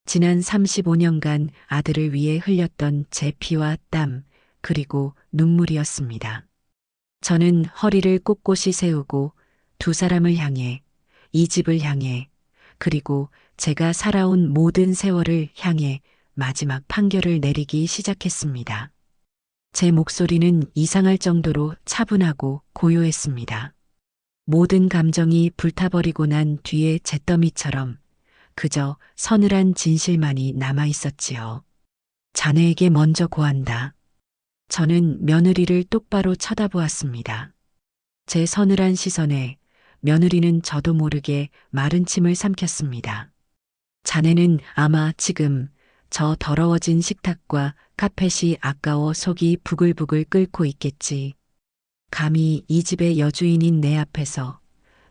지난 35년간 아들을 위해 흘렸던 제 피와 땀, 그리고 눈물이었습니다. 저는 허리를 꼿꼿이 세우고 두 사람을 향해, 이 집을 향해, 그리고 제가 살아온 모든 세월을 향해 마지막 판결을 내리기 시작했습니다. 제 목소리는 이상할 정도로 차분하고 고요했습니다. 모든 감정이 불타버리고 난 뒤에 잿더미처럼 그저 서늘한 진실만이 남아 있었지요. 자네에게 먼저 고한다. 저는 며느리를 똑바로 쳐다보았습니다. 제 서늘한 시선에 며느리는 저도 모르게 마른 침을 삼켰습니다. 자네는 아마 지금 저 더러워진 식탁과 카펫이 아까워 속이 부글부글 끓고 있겠지. 감히 이 집의 여주인인 내 앞에서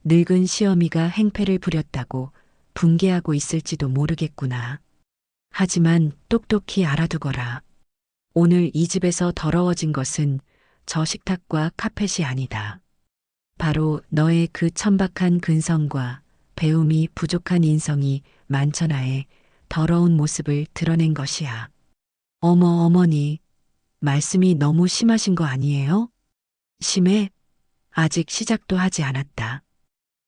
늙은 시어미가 행패를 부렸다고 분개하고 있을지도 모르겠구나. 하지만 똑똑히 알아두거라. 오늘 이 집에서 더러워진 것은 저 식탁과 카펫이 아니다. 바로 너의 그 천박한 근성과 배움이 부족한 인성이 만천하에 더러운 모습을 드러낸 것이야. 어머 어머니, 말씀이 너무 심하신 거 아니에요? 심해? 아직 시작도 하지 않았다.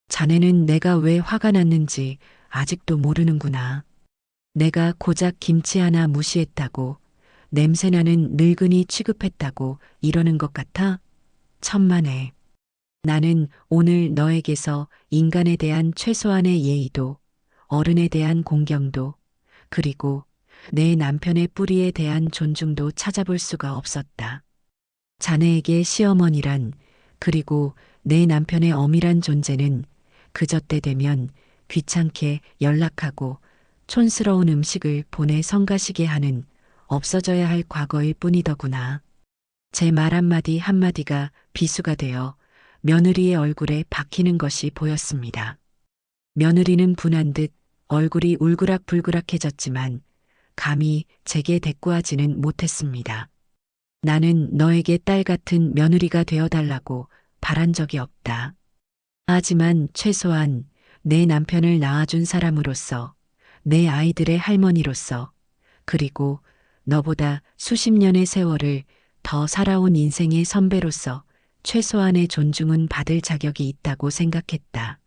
자네는 내가 왜 화가 났는지 아직도 모르는구나. 내가 고작 김치 하나 무시했다고, 냄새나는 늙은이 취급했다고 이러는 것 같아? 천만에. 나는 오늘 너에게서 인간에 대한 최소한의 예의도, 어른에 대한 공경도, 그리고 내 남편의 뿌리에 대한 존중도 찾아볼 수가 없었다. 자네에게 시어머니란, 그리고 내 남편의 어미란 존재는 그저 때 되면 귀찮게 연락하고 촌스러운 음식을 보내 성가시게 하는 없어져야 할 과거일 뿐이더구나. 제 말 한마디 한마디가 비수가 되어 며느리의 얼굴에 박히는 것이 보였습니다. 며느리는 분한 듯 얼굴이 울그락불그락해졌지만 감히 제게 대꾸하지는 못했습니다. 나는 너에게 딸 같은 며느리가 되어달라고 바란 적이 없다. 하지만 최소한 내 남편을 낳아준 사람으로서, 내 아이들의 할머니로서, 그리고 너보다 수십 년의 세월을 더 살아온 인생의 선배로서 최소한의 존중은 받을 자격이 있다고 생각했다.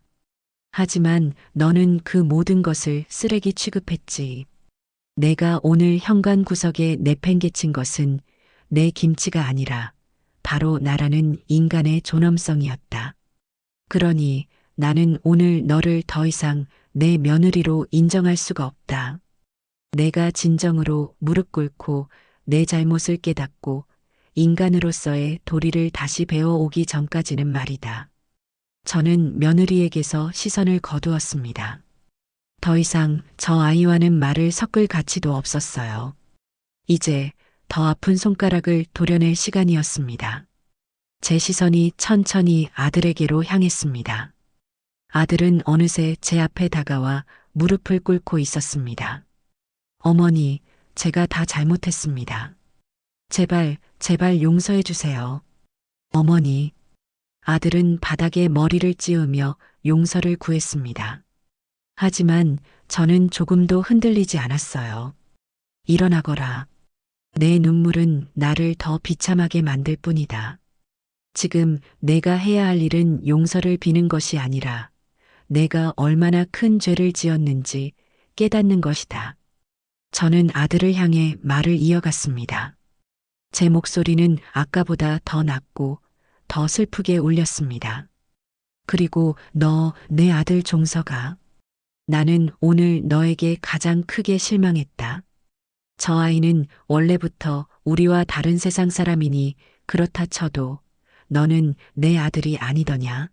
하지만 너는 그 모든 것을 쓰레기 취급했지. 내가 오늘 현관 구석에 내팽개친 것은 내 김치가 아니라 바로 나라는 인간의 존엄성이었다. 그러니 나는 오늘 너를 더 이상 내 며느리로 인정할 수가 없다. 내가 진정으로 무릎 꿇고 내 잘못을 깨닫고 인간으로서의 도리를 다시 배워오기 전까지는 말이다. 저는 며느리에게서 시선을 거두었습니다. 더 이상 저 아이와는 말을 섞을 가치도 없었어요. 이제 더 아픈 손가락을 도려낼 시간이었습니다. 제 시선이 천천히 아들에게로 향했습니다. 아들은 어느새 제 앞에 다가와 무릎을 꿇고 있었습니다. 어머니, 제가 다 잘못했습니다. 제발, 제발 용서해 주세요. 어머니. 아들은 바닥에 머리를 찌우며 용서를 구했습니다. 하지만 저는 조금도 흔들리지 않았어요. 일어나거라. 내 눈물은 나를 더 비참하게 만들 뿐이다. 지금 내가 해야 할 일은 용서를 비는 것이 아니라 내가 얼마나 큰 죄를 지었는지 깨닫는 것이다. 저는 아들을 향해 말을 이어갔습니다. 제 목소리는 아까보다 더 낮고 더 슬프게 울렸습니다. 그리고 너, 내 아들 종서가. 나는 오늘 너에게 가장 크게 실망했다. 저 아이는 원래부터 우리와 다른 세상 사람이니 그렇다 쳐도 너는 내 아들이 아니더냐.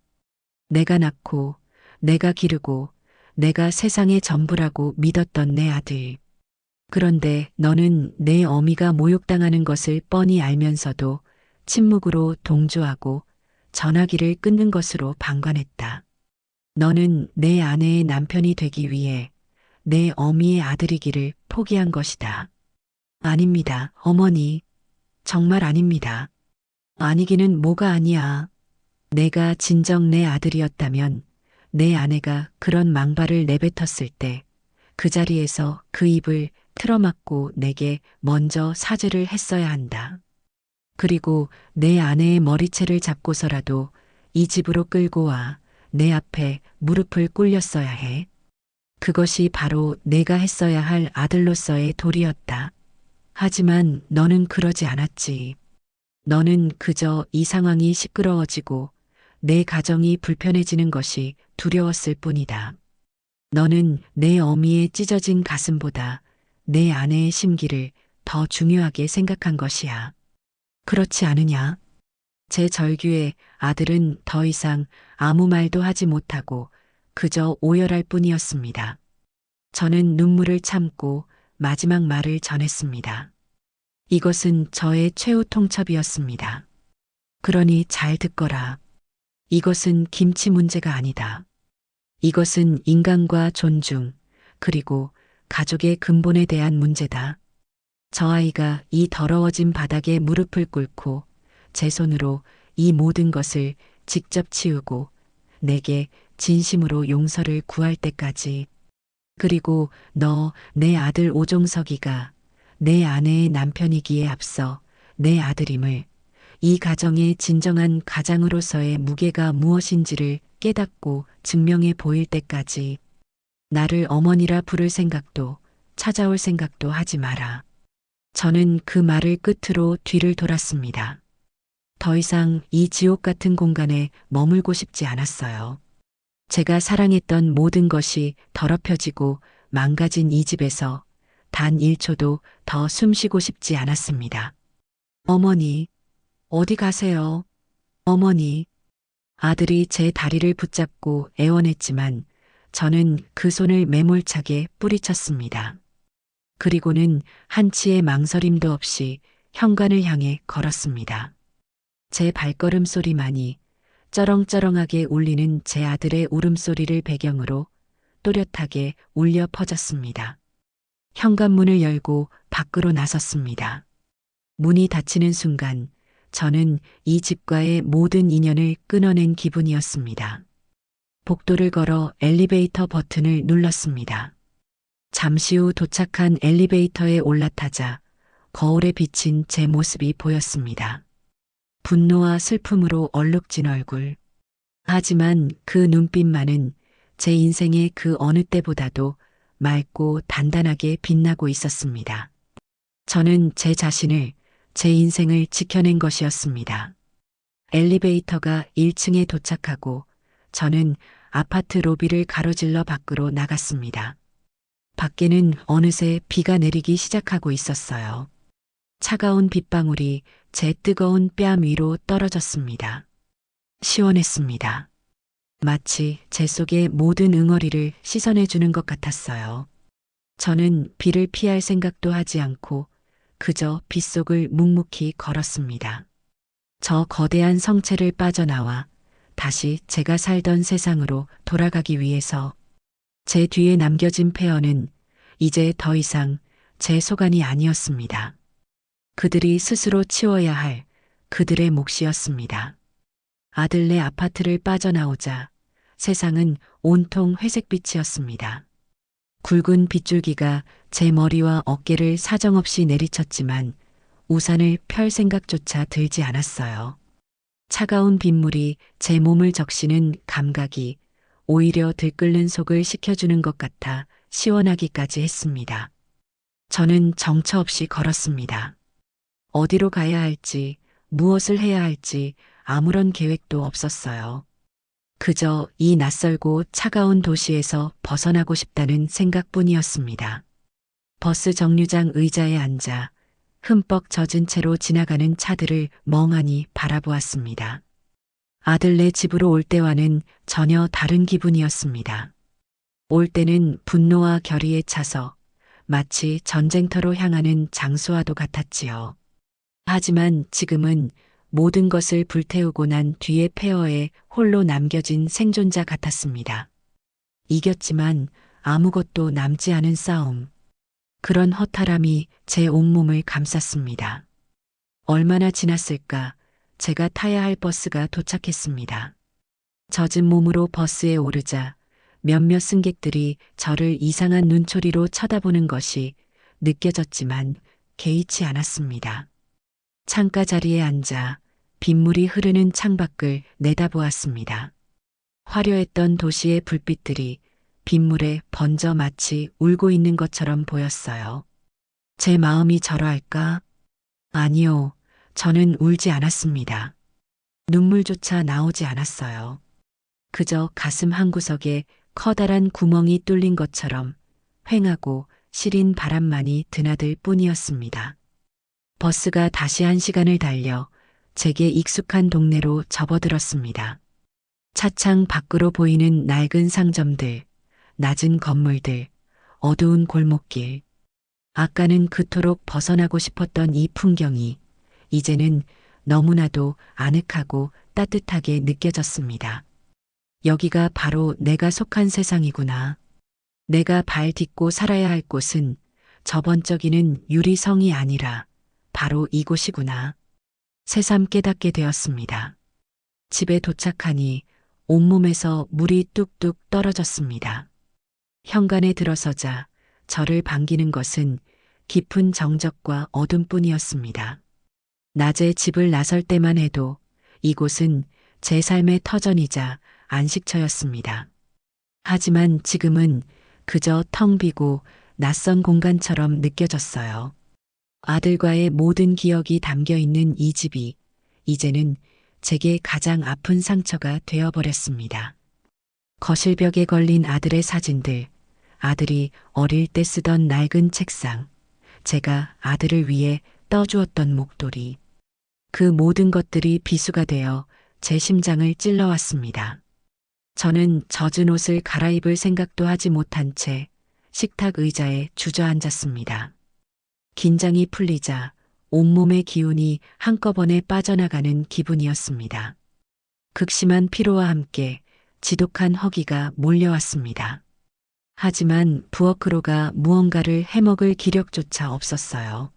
내가 낳고 내가 기르고 내가 세상의 전부라고 믿었던 내 아들. 그런데 너는 내 어미가 모욕당하는 것을 뻔히 알면서도 침묵으로 동조하고 전화기를 끊는 것으로 방관했다. 너는 내 아내의 남편이 되기 위해 내 어미의 아들이기를 포기한 것이다. 아닙니다, 어머니. 정말 아닙니다. 아니기는 뭐가 아니야. 내가 진정 내 아들이었다면 내 아내가 그런 망발을 내뱉었을 때 그 자리에서 그 입을 틀어막고 내게 먼저 사죄를 했어야 한다. 그리고 내 아내의 머리채를 잡고서라도 이 집으로 끌고 와 내 앞에 무릎을 꿇렸어야 해. 그것이 바로 내가 했어야 할 아들로서의 도리였다. 하지만 너는 그러지 않았지. 너는 그저 이 상황이 시끄러워지고 내 가정이 불편해지는 것이 두려웠을 뿐이다. 너는 내 어미의 찢어진 가슴보다 내 아내의 심기를 더 중요하게 생각한 것이야. 그렇지 않으냐? 제 절규에 아들은 더 이상 아무 말도 하지 못하고 그저 오열할 뿐이었습니다. 저는 눈물을 참고 마지막 말을 전했습니다. 이것은 저의 최후 통첩이었습니다. 그러니 잘 듣거라. 이것은 김치 문제가 아니다. 이것은 인간과 존중, 그리고 가족의 근본에 대한 문제다. 저 아이가 이 더러워진 바닥에 무릎을 꿇고 제 손으로 이 모든 것을 직접 치우고 내게 진심으로 용서를 구할 때까지. 그리고 너, 내 아들 오종석이가 내 아내의 남편이기에 앞서 내 아들임을, 이 가정의 진정한 가장으로서의 무게가 무엇인지를 깨닫고 증명해 보일 때까지 나를 어머니라 부를 생각도 찾아올 생각도 하지 마라. 저는 그 말을 끝으로 뒤를 돌았습니다. 더 이상 이 지옥 같은 공간에 머물고 싶지 않았어요. 제가 사랑했던 모든 것이 더럽혀지고 망가진 이 집에서 단 1초도 더 숨쉬고 싶지 않았습니다. 어머니, 어디 가세요? 어머니. 아들이 제 다리를 붙잡고 애원했지만 저는 그 손을 매몰차게 뿌리쳤습니다. 그리고는 한치의 망설임도 없이 현관을 향해 걸었습니다. 제 발걸음 소리만이 쩌렁쩌렁하게 울리는 제 아들의 울음소리를 배경으로 또렷하게 울려 퍼졌습니다. 현관문을 열고 밖으로 나섰습니다. 문이 닫히는 순간 저는 이 집과의 모든 인연을 끊어낸 기분이었습니다. 복도를 걸어 엘리베이터 버튼을 눌렀습니다. 잠시 후 도착한 엘리베이터에 올라타자 거울에 비친 제 모습이 보였습니다. 분노와 슬픔으로 얼룩진 얼굴. 하지만 그 눈빛만은 제 인생의 그 어느 때보다도 맑고 단단하게 빛나고 있었습니다. 저는 제 자신을, 제 인생을 지켜낸 것이었습니다. 엘리베이터가 1층에 도착하고 저는 아파트 로비를 가로질러 밖으로 나갔습니다. 밖에는 어느새 비가 내리기 시작하고 있었어요. 차가운 빗방울이 제 뜨거운 뺨 위로 떨어졌습니다. 시원했습니다. 마치 제 속의 모든 응어리를 씻어내주는 것 같았어요. 저는 비를 피할 생각도 하지 않고 그저 빗속을 묵묵히 걸었습니다. 저 거대한 성체를 빠져나와 다시 제가 살던 세상으로 돌아가기 위해서 제 뒤에 남겨진 폐허는 이제 더 이상 제 소관이 아니었습니다. 그들이 스스로 치워야 할 그들의 몫이었습니다. 아들네 아파트를 빠져나오자 세상은 온통 회색빛이었습니다. 굵은 빗줄기가 제 머리와 어깨를 사정없이 내리쳤지만 우산을 펼 생각조차 들지 않았어요. 차가운 빗물이 제 몸을 적시는 감각이 오히려 들끓는 속을 식혀주는 것 같아 시원하기까지 했습니다. 저는 정처 없이 걸었습니다. 어디로 가야 할지, 무엇을 해야 할지 아무런 계획도 없었어요. 그저 이 낯설고 차가운 도시에서 벗어나고 싶다는 생각뿐이었습니다. 버스 정류장 의자에 앉아 흠뻑 젖은 채로 지나가는 차들을 멍하니 바라보았습니다. 아들네 집으로 올 때와는 전혀 다른 기분이었습니다. 올 때는 분노와 결의에 차서 마치 전쟁터로 향하는 장수와도 같았지요. 하지만 지금은 모든 것을 불태우고 난 뒤의 폐허에 홀로 남겨진 생존자 같았습니다. 이겼지만 아무것도 남지 않은 싸움. 그런 허탈함이 제 온몸을 감쌌습니다. 얼마나 지났을까 제가 타야 할 버스가 도착했습니다. 젖은 몸으로 버스에 오르자 몇몇 승객들이 저를 이상한 눈초리로 쳐다보는 것이 느껴졌지만 개의치 않았습니다. 창가 자리에 앉아 빗물이 흐르는 창밖을 내다보았습니다. 화려했던 도시의 불빛들이 빗물에 번져 마치 울고 있는 것처럼 보였어요. 제 마음이 저러할까? 아니요, 저는 울지 않았습니다. 눈물조차 나오지 않았어요. 그저 가슴 한구석에 커다란 구멍이 뚫린 것처럼 휑하고 시린 바람만이 드나들 뿐이었습니다. 버스가 다시 1시간을 달려 제게 익숙한 동네로 접어들었습니다. 차창 밖으로 보이는 낡은 상점들, 낮은 건물들, 어두운 골목길. 아까는 그토록 벗어나고 싶었던 이 풍경이 이제는 너무나도 아늑하고 따뜻하게 느껴졌습니다. 여기가 바로 내가 속한 세상이구나. 내가 발 딛고 살아야 할 곳은 저 번쩍이는 유리성이 아니라 바로 이곳이구나. 새삼 깨닫게 되었습니다. 집에 도착하니 온몸에서 물이 뚝뚝 떨어졌습니다. 현관에 들어서자 저를 반기는 것은 깊은 정적과 어둠뿐이었습니다. 낮에 집을 나설 때만 해도 이곳은 제 삶의 터전이자 안식처였습니다. 하지만 지금은 그저 텅 비고 낯선 공간처럼 느껴졌어요. 아들과의 모든 기억이 담겨 있는 이 집이 이제는 제게 가장 아픈 상처가 되어버렸습니다. 거실벽에 걸린 아들의 사진들, 아들이 어릴 때 쓰던 낡은 책상, 제가 아들을 위해 떠주었던 목도리. 그 모든 것들이 비수가 되어 제 심장을 찔러왔습니다. 저는 젖은 옷을 갈아입을 생각도 하지 못한 채 식탁 의자에 주저앉았습니다. 긴장이 풀리자 온몸의 기운이 한꺼번에 빠져나가는 기분이었습니다. 극심한 피로와 함께 지독한 허기가 몰려왔습니다. 하지만 부엌으로가 무언가를 해먹을 기력조차 없었어요.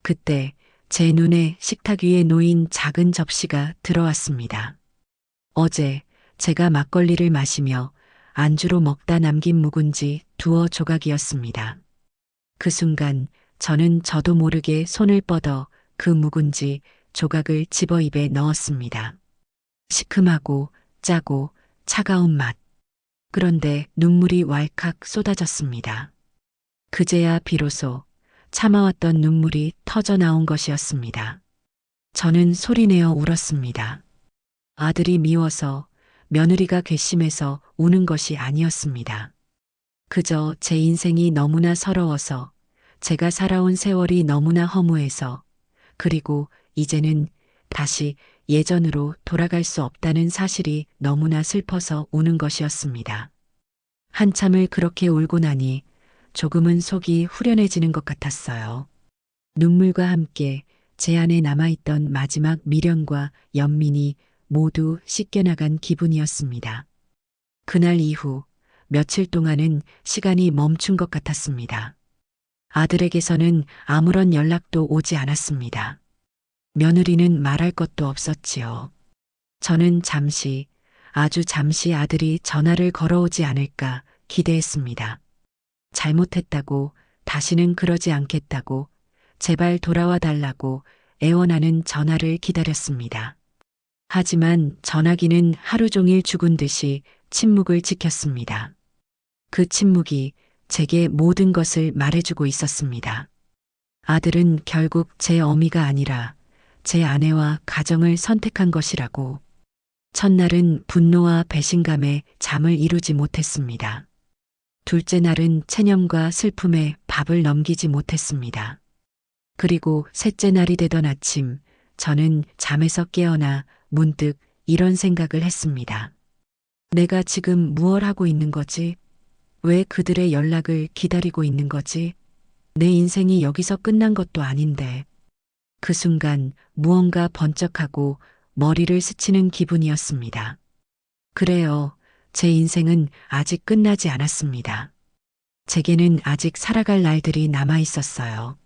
그때 제 눈에 식탁 위에 놓인 작은 접시가 들어왔습니다. 어제 제가 막걸리를 마시며 안주로 먹다 남긴 묵은지 2조각이었습니다. 그 순간 저는 저도 모르게 손을 뻗어 그 묵은지 조각을 집어 입에 넣었습니다. 시큼하고 짜고 차가운 맛. 그런데 눈물이 왈칵 쏟아졌습니다. 그제야 비로소 참아왔던 눈물이 터져 나온 것이었습니다. 저는 소리내어 울었습니다. 아들이 미워서, 며느리가 괘씸해서 우는 것이 아니었습니다. 그저 제 인생이 너무나 서러워서, 제가 살아온 세월이 너무나 허무해서, 그리고 이제는 다시 예전으로 돌아갈 수 없다는 사실이 너무나 슬퍼서 우는 것이었습니다. 한참을 그렇게 울고 나니 조금은 속이 후련해지는 것 같았어요. 눈물과 함께 제 안에 남아있던 마지막 미련과 연민이 모두 씻겨나간 기분이었습니다. 그날 이후 며칠 동안은 시간이 멈춘 것 같았습니다. 아들에게서는 아무런 연락도 오지 않았습니다. 며느리는 말할 것도 없었지요. 저는 잠시, 아주 잠시 아들이 전화를 걸어오지 않을까 기대했습니다. 잘못했다고, 다시는 그러지 않겠다고, 제발 돌아와 달라고 애원하는 전화를 기다렸습니다. 하지만 전화기는 하루 종일 죽은 듯이 침묵을 지켰습니다. 그 침묵이 제게 모든 것을 말해주고 있었습니다. 아들은 결국 제 어미가 아니라 제 아내와 가정을 선택한 것이라고. 첫날은 분노와 배신감에 잠을 이루지 못했습니다. 둘째 날은 체념과 슬픔에 밥을 넘기지 못했습니다. 그리고 셋째 날이 되던 아침, 저는 잠에서 깨어나 문득 이런 생각을 했습니다. 내가 지금 무얼 하고 있는 거지? 왜 그들의 연락을 기다리고 있는 거지? 내 인생이 여기서 끝난 것도 아닌데. 그 순간 무언가 번쩍하고 머리를 스치는 기분이었습니다. 그래요. 제 인생은 아직 끝나지 않았습니다. 제게는 아직 살아갈 날들이 남아 있었어요.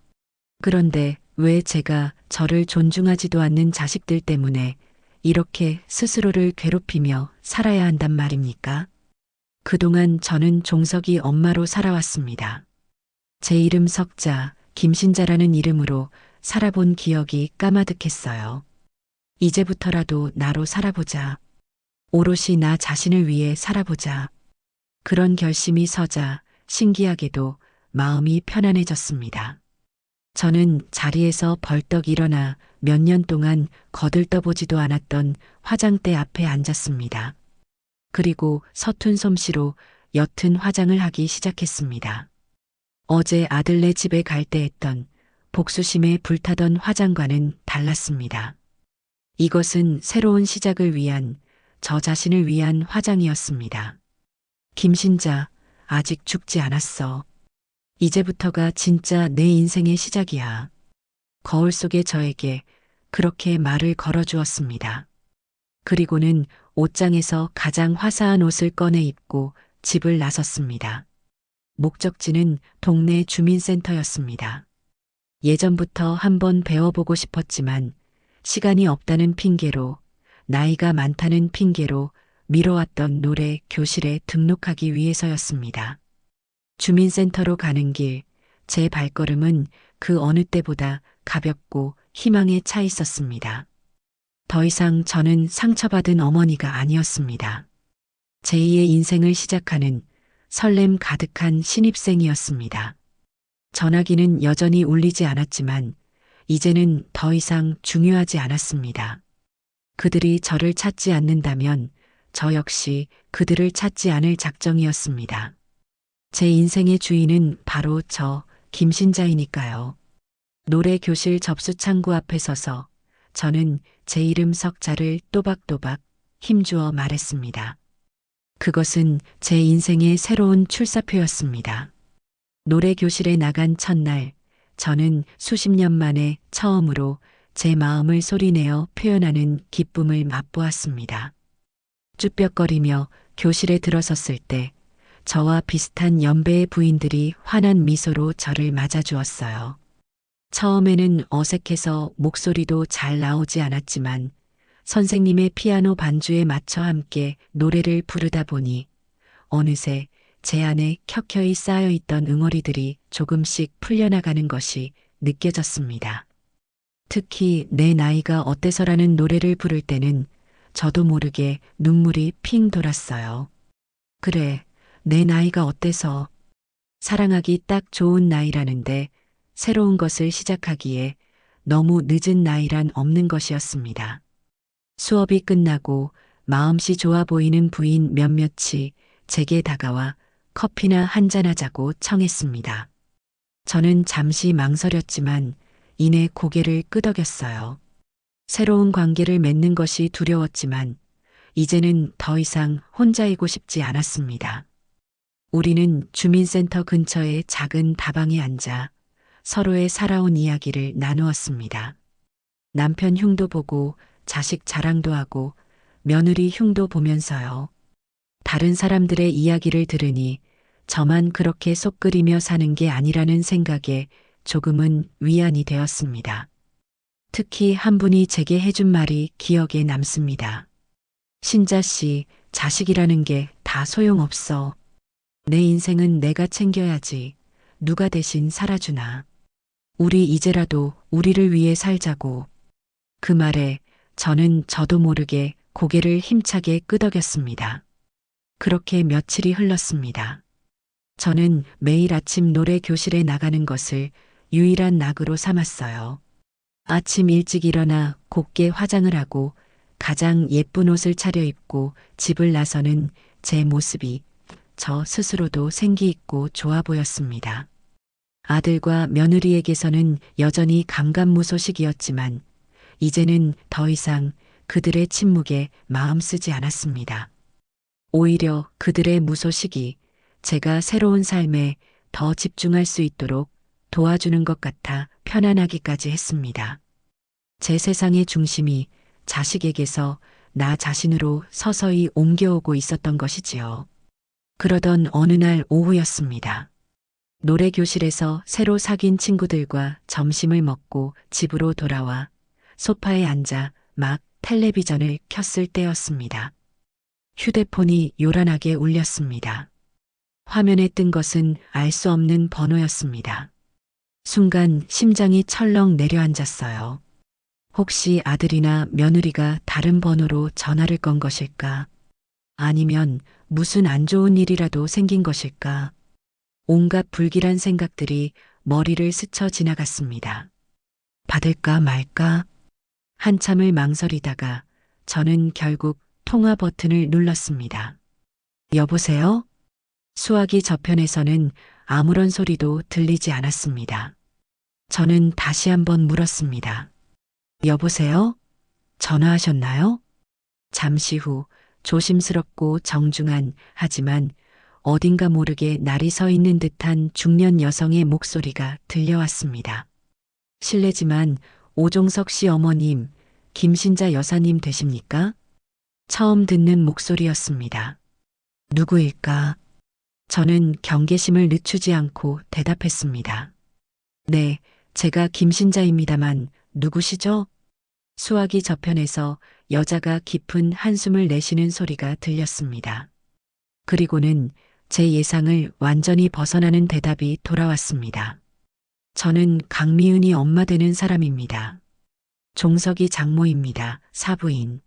그런데 왜 제가 저를 존중하지도 않는 자식들 때문에 이렇게 스스로를 괴롭히며 살아야 한단 말입니까? 그동안 저는 종석이 엄마로 살아왔습니다. 제 이름 석자, 김신자라는 이름으로 살아본 기억이 까마득했어요. 이제부터라도 나로 살아보자. 오롯이 나 자신을 위해 살아보자. 그런 결심이 서자 신기하게도 마음이 편안해졌습니다. 저는 자리에서 벌떡 일어나 몇 년 동안 거들떠보지도 않았던 화장대 앞에 앉았습니다. 그리고 서툰 솜씨로 옅은 화장을 하기 시작했습니다. 어제 아들네 집에 갈 때 했던 복수심에 불타던 화장과는 달랐습니다. 이것은 새로운 시작을 위한, 저 자신을 위한 화장이었습니다. 김신자, 아직 죽지 않았어. 이제부터가 진짜 내 인생의 시작이야. 거울 속의 저에게 그렇게 말을 걸어주었습니다. 그리고는 옷장에서 가장 화사한 옷을 꺼내 입고 집을 나섰습니다. 목적지는 동네 주민센터였습니다. 예전부터 한번 배워보고 싶었지만 시간이 없다는 핑계로, 나이가 많다는 핑계로 미뤄왔던 노래 교실에 등록하기 위해서였습니다. 주민센터로 가는 길, 제 발걸음은 그 어느 때보다 가볍고 희망에 차 있었습니다. 더 이상 저는 상처받은 어머니가 아니었습니다. 제2의 인생을 시작하는 설렘 가득한 신입생이었습니다. 전화기는 여전히 울리지 않았지만 이제는 더 이상 중요하지 않았습니다. 그들이 저를 찾지 않는다면 저 역시 그들을 찾지 않을 작정이었습니다. 제 인생의 주인은 바로 저 김신자이니까요. 노래 교실 접수 창구 앞에 서서 저는 제 이름 석자를 또박또박 힘주어 말했습니다. 그것은 제 인생의 새로운 출사표였습니다. 노래 교실에 나간 첫날, 저는 수십 년 만에 처음으로 제 마음을 소리내어 표현하는 기쁨을 맛보았습니다. 쭈뼛거리며 교실에 들어섰을 때 저와 비슷한 연배의 부인들이 환한 미소로 저를 맞아주었어요. 처음에는 어색해서 목소리도 잘 나오지 않았지만 선생님의 피아노 반주에 맞춰 함께 노래를 부르다 보니 어느새 제 안에 켜켜이 쌓여있던 응어리들이 조금씩 풀려나가는 것이 느껴졌습니다. 특히 내 나이가 어때서라는 노래를 부를 때는 저도 모르게 눈물이 핑 돌았어요. 그래, 내 나이가 어때서. 사랑하기 딱 좋은 나이라는데 새로운 것을 시작하기에 너무 늦은 나이란 없는 것이었습니다. 수업이 끝나고 마음씨 좋아 보이는 부인 몇몇이 제게 다가와 커피나 한잔하자고 청했습니다. 저는 잠시 망설였지만 이내 고개를 끄덕였어요. 새로운 관계를 맺는 것이 두려웠지만 이제는 더 이상 혼자이고 싶지 않았습니다. 우리는 주민센터 근처의 작은 다방에 앉아 서로의 살아온 이야기를 나누었습니다. 남편 흉도 보고 자식 자랑도 하고 며느리 흉도 보면서요. 다른 사람들의 이야기를 들으니 저만 그렇게 속 끓이며 사는 게 아니라는 생각에 조금은 위안이 되었습니다. 특히 한 분이 제게 해준 말이 기억에 남습니다. 신자 씨, 자식이라는 게 다 소용없어. 내 인생은 내가 챙겨야지. 누가 대신 살아주나. 우리 이제라도 우리를 위해 살자고. 그 말에 저는 저도 모르게 고개를 힘차게 끄덕였습니다. 그렇게 며칠이 흘렀습니다. 저는 매일 아침 노래 교실에 나가는 것을 유일한 낙으로 삼았어요. 아침 일찍 일어나 곱게 화장을 하고 가장 예쁜 옷을 차려입고 집을 나서는 제 모습이 저 스스로도 생기 있고 좋아 보였습니다. 아들과 며느리에게서는 여전히 감감무소식이었지만 이제는 더 이상 그들의 침묵에 마음 쓰지 않았습니다. 오히려 그들의 무소식이 제가 새로운 삶에 더 집중할 수 있도록 도와주는 것 같아 편안하기까지 했습니다. 제 세상의 중심이 자식에게서 나 자신으로 서서히 옮겨오고 있었던 것이지요. 그러던 어느 날 오후였습니다. 노래 교실에서 새로 사귄 친구들과 점심을 먹고 집으로 돌아와 소파에 앉아 막 텔레비전을 켰을 때였습니다. 휴대폰이 요란하게 울렸습니다. 화면에 뜬 것은 알 수 없는 번호였습니다. 순간 심장이 철렁 내려앉았어요. 혹시 아들이나 며느리가 다른 번호로 전화를 건 것일까? 아니면 무슨 안 좋은 일이라도 생긴 것일까? 온갖 불길한 생각들이 머리를 스쳐 지나갔습니다. 받을까 말까? 한참을 망설이다가 저는 결국 통화 버튼을 눌렀습니다. 여보세요? 수화기 저편에서는 아무런 소리도 들리지 않았습니다. 저는 다시 한번 물었습니다. 여보세요? 전화하셨나요? 잠시 후 조심스럽고 정중한 하지만 어딘가 모르게 날이 서 있는 듯한 중년 여성의 목소리가 들려왔습니다. 실례지만 오종석 씨 어머님, 김신자 여사님 되십니까? 처음 듣는 목소리였습니다. 누구일까? 저는 경계심을 늦추지 않고 대답했습니다. 네, 제가 김신자입니다만 누구시죠? 수화기 저편에서 여자가 깊은 한숨을 내쉬는 소리가 들렸습니다. 그리고는 제 예상을 완전히 벗어나는 대답이 돌아왔습니다. 저는 강미은이 엄마 되는 사람입니다. 종석이 장모입니다. 사부인.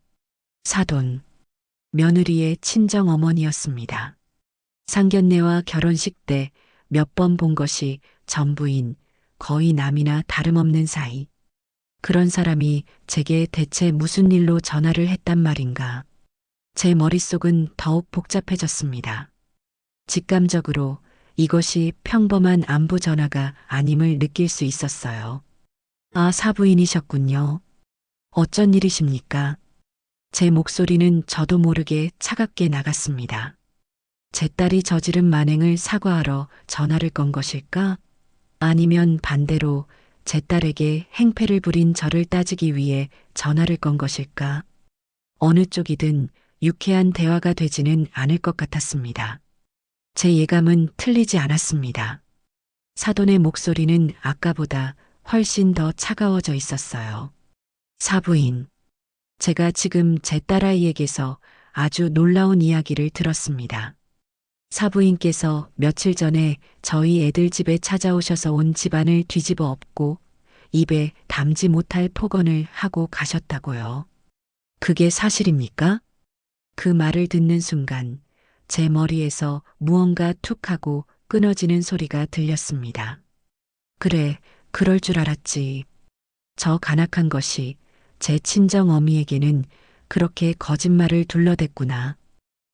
사돈. 며느리의 친정 어머니였습니다. 상견례와 결혼식 때 몇 번 본 것이 전부인 거의 남이나 다름없는 사이. 그런 사람이 제게 대체 무슨 일로 전화를 했단 말인가. 제 머릿속은 더욱 복잡해졌습니다. 직감적으로 이것이 평범한 안부 전화가 아님을 느낄 수 있었어요. 아, 사부인이셨군요. 어쩐 일이십니까? 제 목소리는 저도 모르게 차갑게 나갔습니다. 제 딸이 저지른 만행을 사과하러 전화를 건 것일까? 아니면 반대로 제 딸에게 행패를 부린 저를 따지기 위해 전화를 건 것일까? 어느 쪽이든 유쾌한 대화가 되지는 않을 것 같았습니다. 제 예감은 틀리지 않았습니다. 사돈의 목소리는 아까보다 훨씬 더 차가워져 있었어요. 사부인. 제가 지금 제 딸아이에게서 아주 놀라운 이야기를 들었습니다. 사부인께서 며칠 전에 저희 애들 집에 찾아오셔서 온 집안을 뒤집어 엎고 입에 담지 못할 폭언을 하고 가셨다고요. 그게 사실입니까? 그 말을 듣는 순간 제 머리에서 무언가 툭 하고 끊어지는 소리가 들렸습니다. 그래, 그럴 줄 알았지. 저 간악한 것이 제 친정 어미에게는 그렇게 거짓말을 둘러댔구나.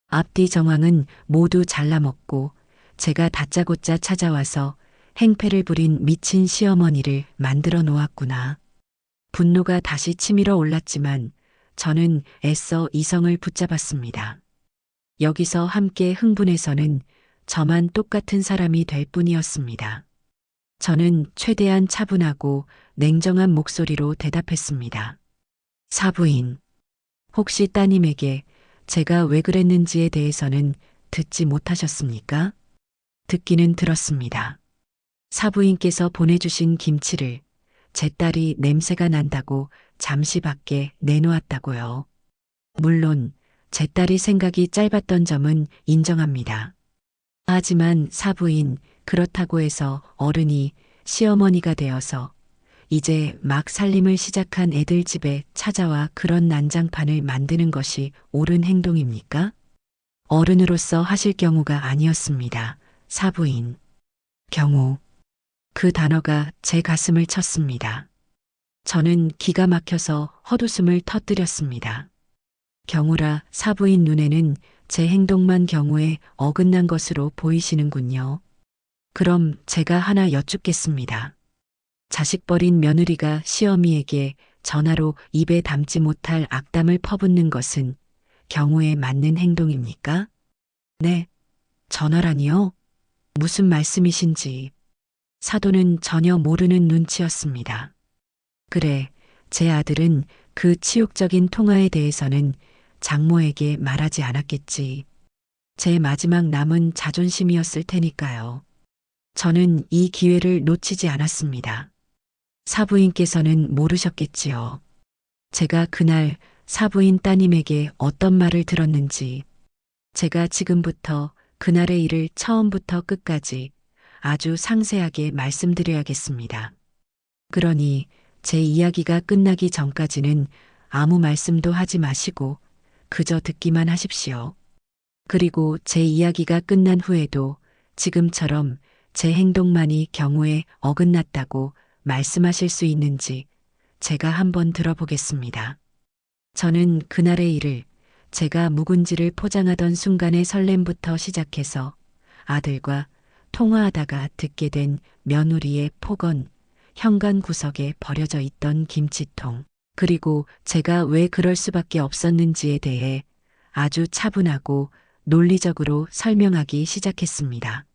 앞뒤 정황은 모두 잘라먹고 제가 다짜고짜 찾아와서 행패를 부린 미친 시어머니를 만들어 놓았구나. 분노가 다시 치밀어 올랐지만 저는 애써 이성을 붙잡았습니다. 여기서 함께 흥분해서는 저만 똑같은 사람이 될 뿐이었습니다. 저는 최대한 차분하고 냉정한 목소리로 대답했습니다. 사부인, 혹시 따님에게 제가 왜 그랬는지에 대해서는 듣지 못하셨습니까? 듣기는 들었습니다. 사부인께서 보내주신 김치를 제 딸이 냄새가 난다고 잠시 밖에 내놓았다고요. 물론 제 딸이 생각이 짧았던 점은 인정합니다. 하지만 사부인, 그렇다고 해서 어른이 시어머니가 되어서 이제 막 살림을 시작한 애들 집에 찾아와 그런 난장판을 만드는 것이 옳은 행동입니까? 어른으로서 하실 경우가 아니었습니다. 사부인. 경우. 그 단어가 제 가슴을 쳤습니다. 저는 기가 막혀서 헛웃음을 터뜨렸습니다. 경우라 사부인 눈에는 제 행동만 경우에 어긋난 것으로 보이시는군요. 그럼 제가 하나 여쭙겠습니다. 자식 버린 며느리가 시어미에게 전화로 입에 담지 못할 악담을 퍼붓는 것은 경우에 맞는 행동입니까? 네. 전화라니요? 무슨 말씀이신지. 사도는 전혀 모르는 눈치였습니다. 그래, 제 아들은 그 치욕적인 통화에 대해서는 장모에게 말하지 않았겠지. 제 마지막 남은 자존심이었을 테니까요. 저는 이 기회를 놓치지 않았습니다. 사부인께서는 모르셨겠지요. 제가 그날 사부인 따님에게 어떤 말을 들었는지, 제가 지금부터 그날의 일을 처음부터 끝까지 아주 상세하게 말씀드려야겠습니다. 그러니 제 이야기가 끝나기 전까지는 아무 말씀도 하지 마시고 그저 듣기만 하십시오. 그리고 제 이야기가 끝난 후에도 지금처럼 제 행동만이 경우에 어긋났다고 말씀하실 수 있는지 제가 한번 들어보겠습니다. 저는 그날의 일을 제가 묵은지를 포장하던 순간의 설렘부터 시작해서 아들과 통화하다가 듣게 된 며느리의 폭언, 현관 구석에 버려져 있던 김치통, 그리고 제가 왜 그럴 수밖에 없었는지에 대해 아주 차분하고 논리적으로 설명하기 시작했습니다.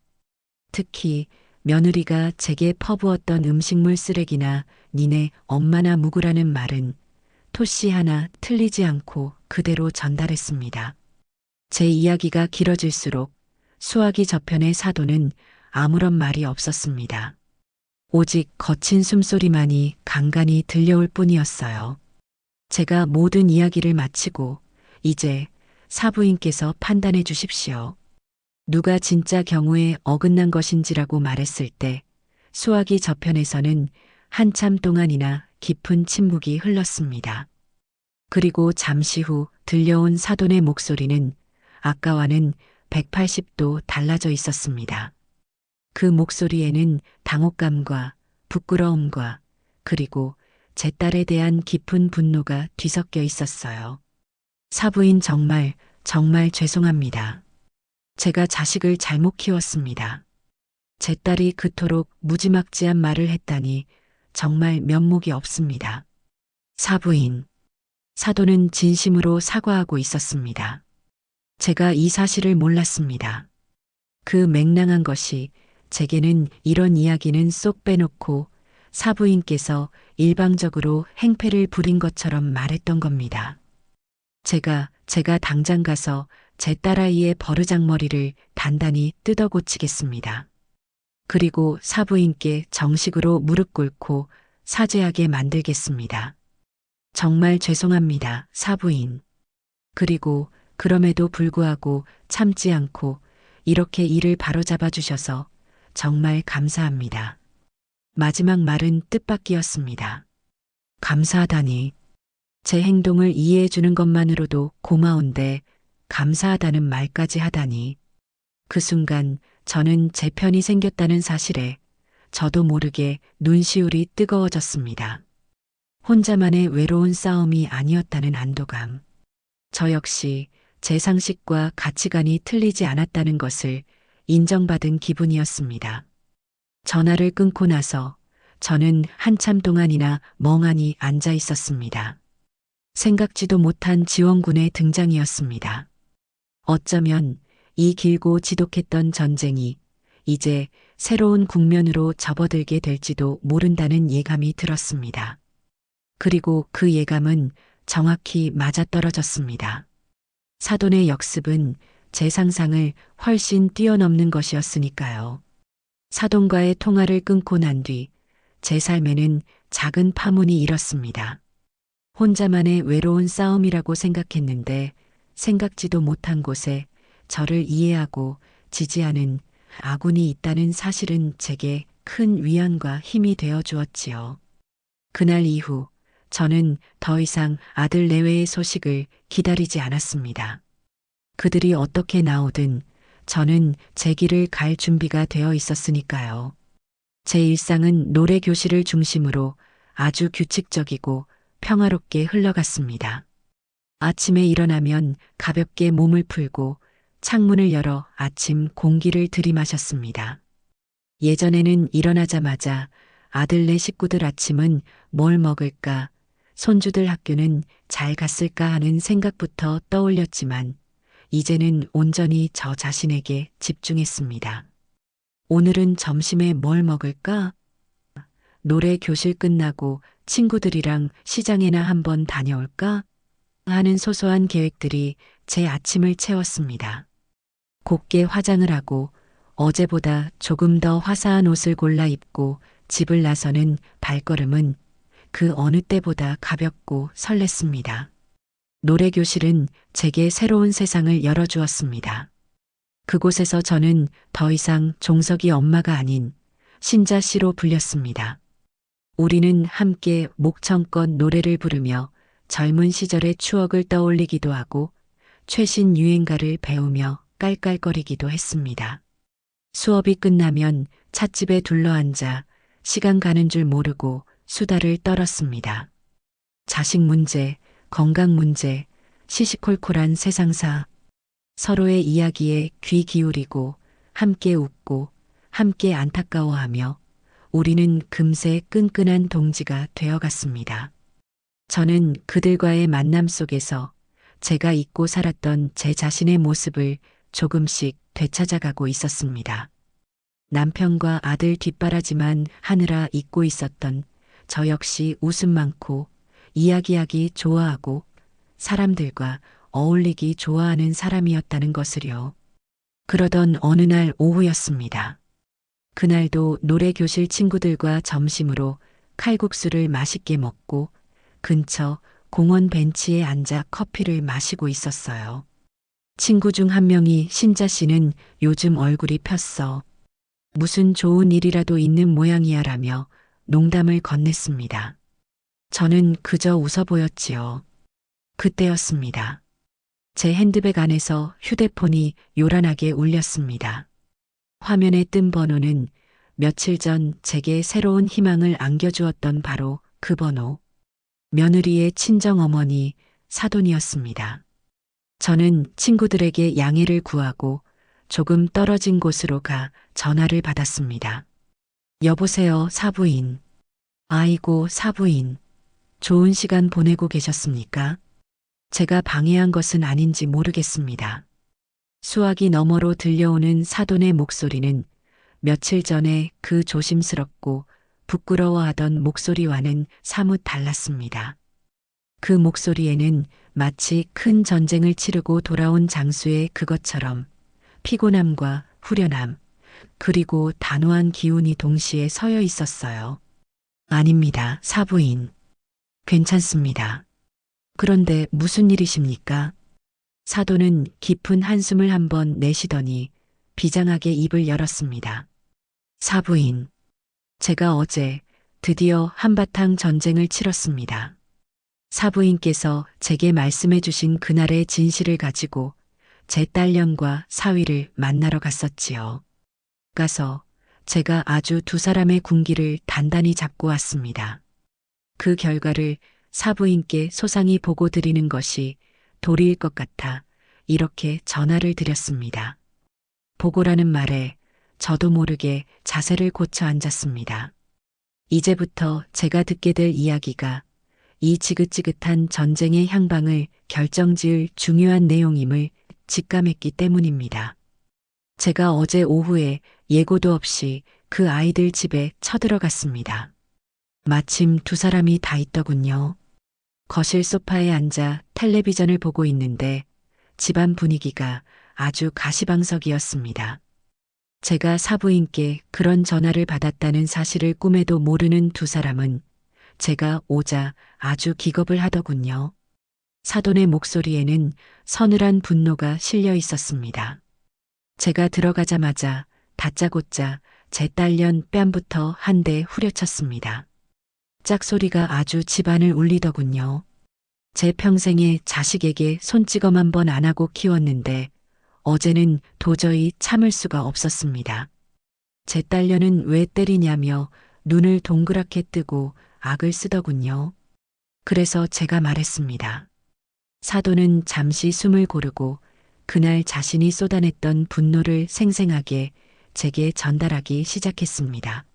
특히 며느리가 제게 퍼부었던 음식물 쓰레기나 니네 엄마나 묵으라는 말은 토씨 하나 틀리지 않고 그대로 전달했습니다. 제 이야기가 길어질수록 수화기 저편의 사도는 아무런 말이 없었습니다. 오직 거친 숨소리만이 간간히 들려올 뿐이었어요. 제가 모든 이야기를 마치고 이제 사부인께서 판단해 주십시오. 누가 진짜 경우에 어긋난 것인지라고 말했을 때 수화기 저편에서는 한참 동안이나 깊은 침묵이 흘렀습니다. 그리고 잠시 후 들려온 사돈의 목소리는 아까와는 180도 달라져 있었습니다. 그 목소리에는 당혹감과 부끄러움과 그리고 제 딸에 대한 깊은 분노가 뒤섞여 있었어요. 사부인 정말 죄송합니다. 제가 자식을 잘못 키웠습니다. 제 딸이 그토록 무지막지한 말을 했다니 정말 면목이 없습니다. 사부인. 사도는 진심으로 사과하고 있었습니다. 제가 이 사실을 몰랐습니다. 그 맹랑한 것이 제게는 이런 이야기는 쏙 빼놓고 사부인께서 일방적으로 행패를 부린 것처럼 말했던 겁니다. 제가 당장 가서 제 딸아이의 버르장머리를 단단히 뜯어 고치겠습니다. 그리고 사부인께 정식으로 무릎 꿇고 사죄하게 만들겠습니다. 정말 죄송합니다, 사부인. 그리고 그럼에도 불구하고 참지 않고 이렇게 일을 바로잡아 주셔서 정말 감사합니다. 마지막 말은 뜻밖이었습니다. 감사하다니. 제 행동을 이해해 주는 것만으로도 고마운데 감사하다는 말까지 하다니. 그 순간 저는 제 편이 생겼다는 사실에 저도 모르게 눈시울이 뜨거워졌습니다. 혼자만의 외로운 싸움이 아니었다는 안도감. 저 역시 제 상식과 가치관이 틀리지 않았다는 것을 인정받은 기분이었습니다. 전화를 끊고 나서 저는 한참 동안이나 멍하니 앉아 있었습니다. 생각지도 못한 지원군의 등장이었습니다. 어쩌면 이 길고 지독했던 전쟁이 이제 새로운 국면으로 접어들게 될지도 모른다는 예감이 들었습니다. 그리고 그 예감은 정확히 맞아떨어졌습니다. 사돈의 역습은 제 상상을 훨씬 뛰어넘는 것이었으니까요. 사돈과의 통화를 끊고 난 뒤 제 삶에는 작은 파문이 일었습니다. 혼자만의 외로운 싸움이라고 생각했는데 생각지도 못한 곳에 저를 이해하고 지지하는 아군이 있다는 사실은 제게 큰 위안과 힘이 되어 주었지요. 그날 이후 저는 더 이상 아들 내외의 소식을 기다리지 않았습니다. 그들이 어떻게 나오든 저는 제 길을 갈 준비가 되어 있었으니까요. 제 일상은 노래 교실을 중심으로 아주 규칙적이고 평화롭게 흘러갔습니다. 아침에 일어나면 가볍게 몸을 풀고 창문을 열어 아침 공기를 들이마셨습니다. 예전에는 일어나자마자 아들네 식구들 아침은 뭘 먹을까, 손주들 학교는 잘 갔을까 하는 생각부터 떠올렸지만 이제는 온전히 저 자신에게 집중했습니다. 오늘은 점심에 뭘 먹을까? 노래 교실 끝나고 친구들이랑 시장이나 한번 다녀올까? 하는 소소한 계획들이 제 아침을 채웠습니다. 곱게 화장을 하고 어제보다 조금 더 화사한 옷을 골라 입고 집을 나서는 발걸음은 그 어느 때보다 가볍고 설렜습니다. 노래 교실은 제게 새로운 세상을 열어주었습니다. 그곳에서 저는 더 이상 종석이 엄마가 아닌 신자 씨로 불렸습니다. 우리는 함께 목청껏 노래를 부르며 젊은 시절의 추억을 떠올리기도 하고 최신 유행가를 배우며 깔깔거리기도 했습니다. 수업이 끝나면 찻집에 둘러앉아 시간 가는 줄 모르고 수다를 떨었습니다. 자식 문제, 건강 문제, 시시콜콜한 세상사, 서로의 이야기에 귀 기울이고 함께 웃고 함께 안타까워하며 우리는 금세 끈끈한 동지가 되어갔습니다. 저는 그들과의 만남 속에서 제가 잊고 살았던 제 자신의 모습을 조금씩 되찾아가고 있었습니다. 남편과 아들 뒷바라지만 하느라 잊고 있었던 저 역시 웃음 많고 이야기하기 좋아하고 사람들과 어울리기 좋아하는 사람이었다는 것을요. 그러던 어느 날 오후였습니다. 그날도 노래 교실 친구들과 점심으로 칼국수를 맛있게 먹고 근처 공원 벤치에 앉아 커피를 마시고 있었어요. 친구 중 한 명이 신자 씨는 요즘 얼굴이 폈어. 무슨 좋은 일이라도 있는 모양이야 라며 농담을 건넸습니다. 저는 그저 웃어 보였지요. 그때였습니다. 제 핸드백 안에서 휴대폰이 요란하게 울렸습니다. 화면에 뜬 번호는 며칠 전 제게 새로운 희망을 안겨주었던 바로 그 번호. 며느리의 친정어머니 사돈이었습니다. 저는 친구들에게 양해를 구하고 조금 떨어진 곳으로 가 전화를 받았습니다. 여보세요, 사부인. 아이고, 사부인. 좋은 시간 보내고 계셨습니까? 제가 방해한 것은 아닌지 모르겠습니다. 수화기 너머로 들려오는 사돈의 목소리는 며칠 전에 그 조심스럽고 부끄러워하던 목소리와는 사뭇 달랐습니다. 그 목소리에는 마치 큰 전쟁을 치르고 돌아온 장수의 그것처럼 피곤함과 후련함, 그리고 단호한 기운이 동시에 서여 있었어요. 아닙니다, 사부인. 괜찮습니다. 그런데 무슨 일이십니까? 사돈은 깊은 한숨을 한번 내쉬더니 비장하게 입을 열었습니다. 사부인, 제가 어제 드디어 한바탕 전쟁을 치렀습니다. 사부인께서 제게 말씀해 주신 그날의 진실을 가지고 제 딸년과 사위를 만나러 갔었지요. 가서 제가 아주 두 사람의 군기를 단단히 잡고 왔습니다. 그 결과를 사부인께 소상히 보고 드리는 것이 도리일 것 같아 이렇게 전화를 드렸습니다. 보고라는 말에 저도 모르게 자세를 고쳐 앉았습니다. 이제부터 제가 듣게 될 이야기가 이 지긋지긋한 전쟁의 향방을 결정지을 중요한 내용임을 직감했기 때문입니다. 제가 어제 오후에 예고도 없이 그 아이들 집에 쳐들어갔습니다. 마침 두 사람이 다 있더군요. 거실 소파에 앉아 텔레비전을 보고 있는데 집안 분위기가 아주 가시방석이었습니다. 제가 사부인께 그런 전화를 받았다는 사실을 꿈에도 모르는 두 사람은 제가 오자 아주 기겁을 하더군요. 사돈의 목소리에는 서늘한 분노가 실려 있었습니다. 제가 들어가자마자 다짜고짜 제 딸년 뺨부터 한 대 후려쳤습니다. 짝소리가 아주 집안을 울리더군요. 제 평생에 자식에게 손찌검 한 번 안 하고 키웠는데 어제는 도저히 참을 수가 없었습니다. 제 딸년은 왜 때리냐며 눈을 동그랗게 뜨고 악을 쓰더군요. 그래서 제가 말했습니다. 사돈은 잠시 숨을 고르고 그날 자신이 쏟아냈던 분노를 생생하게 제게 전달하기 시작했습니다.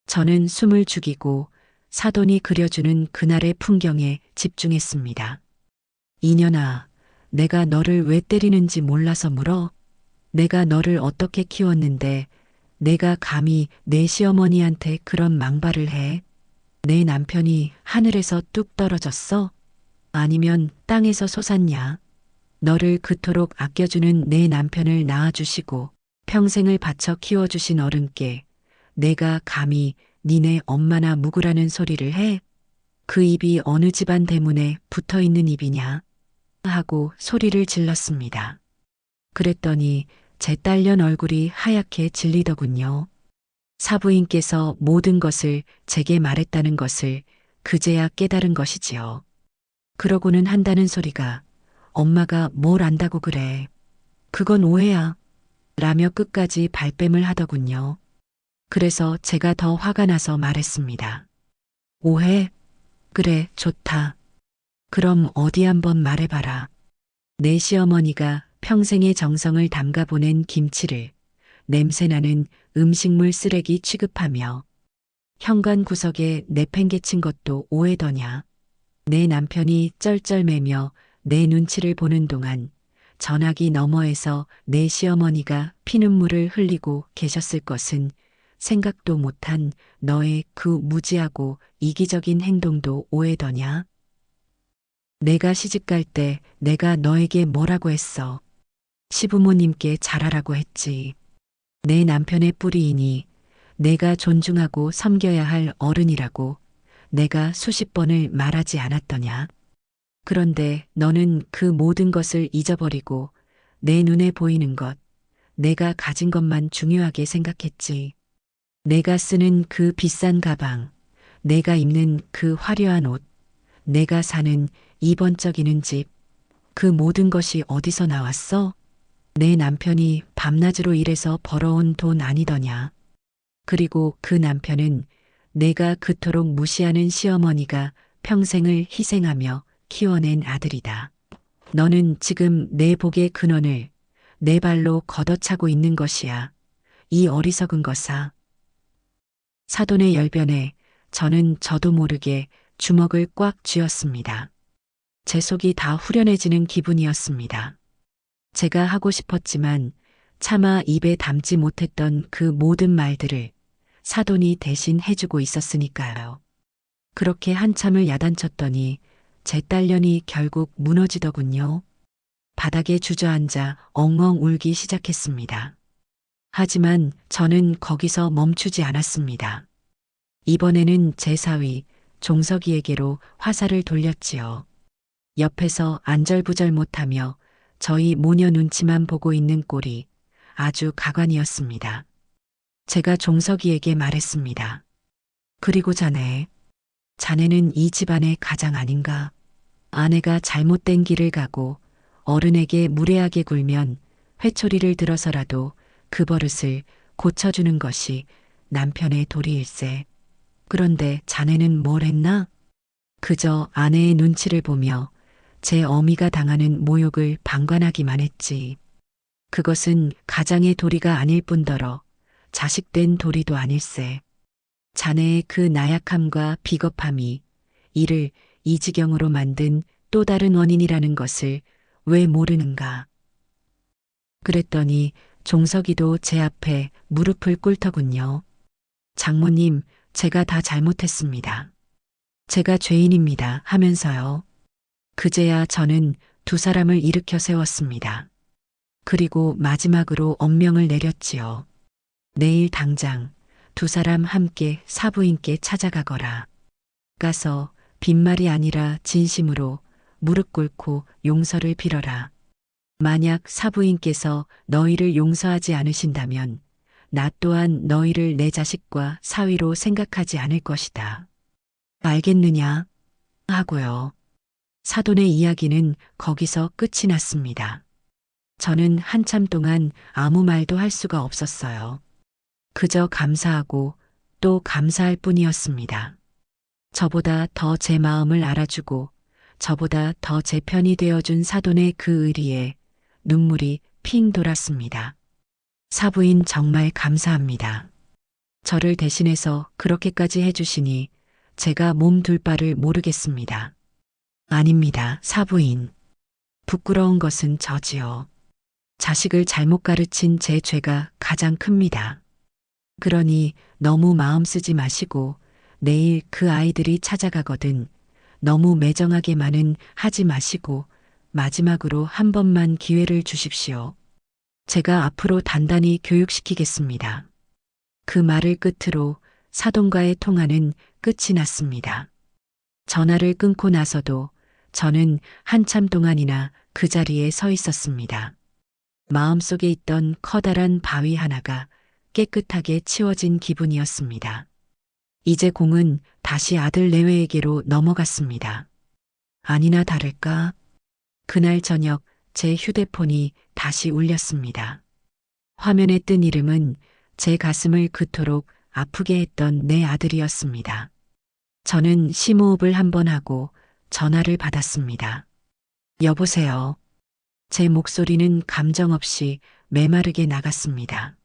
저는 숨을 죽이고 사돈이 그려주는 그날의 풍경에 집중했습니다. 이년아, 내가 너를 왜 때리는지 몰라서 물어? 내가 너를 어떻게 키웠는데 내가 감히 내 시어머니한테 그런 망발을 해? 내 남편이 하늘에서 뚝 떨어졌어? 아니면 땅에서 솟았냐? 너를 그토록 아껴주는 내 남편을 낳아주시고 평생을 바쳐 키워주신 어른께 내가 감히 니네 엄마나 묵으라는 소리를 해? 그 입이 어느 집안 대문에 붙어있는 입이냐? 하고 소리를 질렀습니다. 그랬더니 제 딸년 얼굴이 하얗게 질리더군요. 사부인께서 모든 것을 제게 말했다는 것을 그제야 깨달은 것이지요. 그러고는 한다는 소리가 엄마가 뭘 안다고 그래. 그건 오해야. 라며 끝까지 발뺌을 하더군요. 그래서 제가 더 화가 나서 말했습니다. 오해? 그래, 좋다. 그럼 어디 한번 말해봐라. 내 시어머니가 평생의 정성을 담가 보낸 김치를 냄새나는 음식물 쓰레기 취급하며 현관 구석에 내팽개친 것도 오해더냐. 내 남편이 쩔쩔매며 내 눈치를 보는 동안 전화기 너머에서 내 시어머니가 피눈물을 흘리고 계셨을 것은 생각도 못한 너의 그 무지하고 이기적인 행동도 오해더냐? 내가 시집갈 때 내가 너에게 뭐라고 했어? 시부모님께 잘하라고 했지. 내 남편의 뿌리이니 내가 존중하고 섬겨야 할 어른이라고 내가 수십 번을 말하지 않았더냐? 그런데 너는 그 모든 것을 잊어버리고 내 눈에 보이는 것, 내가 가진 것만 중요하게 생각했지. 내가 쓰는 그 비싼 가방, 내가 입는 그 화려한 옷, 내가 사는 이 번쩍이는 집, 그 모든 것이 어디서 나왔어? 내 남편이 밤낮으로 일해서 벌어온 돈 아니더냐. 그리고 그 남편은 내가 그토록 무시하는 시어머니가 평생을 희생하며 키워낸 아들이다. 너는 지금 내 복의 근원을 내 발로 걷어차고 있는 것이야. 이 어리석은 것아. 사돈의 열변에 저는 저도 모르게 주먹을 꽉 쥐었습니다. 제 속이 다 후련해지는 기분이었습니다. 제가 하고 싶었지만 차마 입에 담지 못했던 그 모든 말들을 사돈이 대신 해주고 있었으니까요. 그렇게 한참을 야단쳤더니 제 딸년이 결국 무너지더군요. 바닥에 주저앉아 엉엉 울기 시작했습니다. 하지만 저는 거기서 멈추지 않았습니다. 이번에는 제 사위 종석이에게로 화살을 돌렸지요. 옆에서 안절부절 못하며 저희 모녀 눈치만 보고 있는 꼴이 아주 가관이었습니다. 제가 종석이에게 말했습니다. 그리고 자네는 이 집안의 가장 아닌가? 아내가 잘못된 길을 가고 어른에게 무례하게 굴면 회초리를 들어서라도 그 버릇을 고쳐주는 것이 남편의 도리일세. 그런데 자네는 뭘 했나? 그저 아내의 눈치를 보며 제 어미가 당하는 모욕을 방관하기만 했지. 그것은 가장의 도리가 아닐 뿐더러 자식된 도리도 아닐세. 자네의 그 나약함과 비겁함이 이를 이 지경으로 만든 또 다른 원인이라는 것을 왜 모르는가. 그랬더니 종석이도 제 앞에 무릎을 꿇더군요. 장모님, 제가 다 잘못했습니다. 제가 죄인입니다 하면서요. 그제야 저는 두 사람을 일으켜 세웠습니다. 그리고 마지막으로 엄명을 내렸지요. 내일 당장 두 사람 함께 사부인께 찾아가거라. 가서 빈말이 아니라 진심으로 무릎 꿇고 용서를 빌어라. 만약 사부인께서 너희를 용서하지 않으신다면 나 또한 너희를 내 자식과 사위로 생각하지 않을 것이다. 알겠느냐? 하고요. 사돈의 이야기는 거기서 끝이 났습니다. 저는 한참 동안 아무 말도 할 수가 없었어요. 그저 감사하고 또 감사할 뿐이었습니다. 저보다 더 제 마음을 알아주고 저보다 더 제 편이 되어준 사돈의 그 의리에 눈물이 핑 돌았습니다. 사부인 정말 감사합니다. 저를 대신해서 그렇게까지 해주시니 제가 몸둘 바를 모르겠습니다. 아닙니다, 사부인. 부끄러운 것은 저지요. 자식을 잘못 가르친 제 죄가 가장 큽니다. 그러니 너무 마음 쓰지 마시고 내일 그 아이들이 찾아가거든 너무 매정하게만은 하지 마시고 마지막으로 한 번만 기회를 주십시오. 제가 앞으로 단단히 교육시키겠습니다. 그 말을 끝으로 사돈과의 통화는 끝이 났습니다. 전화를 끊고 나서도 저는 한참 동안이나 그 자리에 서 있었습니다. 마음속에 있던 커다란 바위 하나가 깨끗하게 치워진 기분이었습니다. 이제 공은 다시 아들 내외에게로 넘어갔습니다. 아니나 다를까? 그날 저녁 제 휴대폰이 다시 울렸습니다. 화면에 뜬 이름은 제 가슴을 그토록 아프게 했던 내 아들이었습니다. 저는 심호흡을 한번 하고 전화를 받았습니다. 여보세요. 제 목소리는 감정 없이 메마르게 나갔습니다.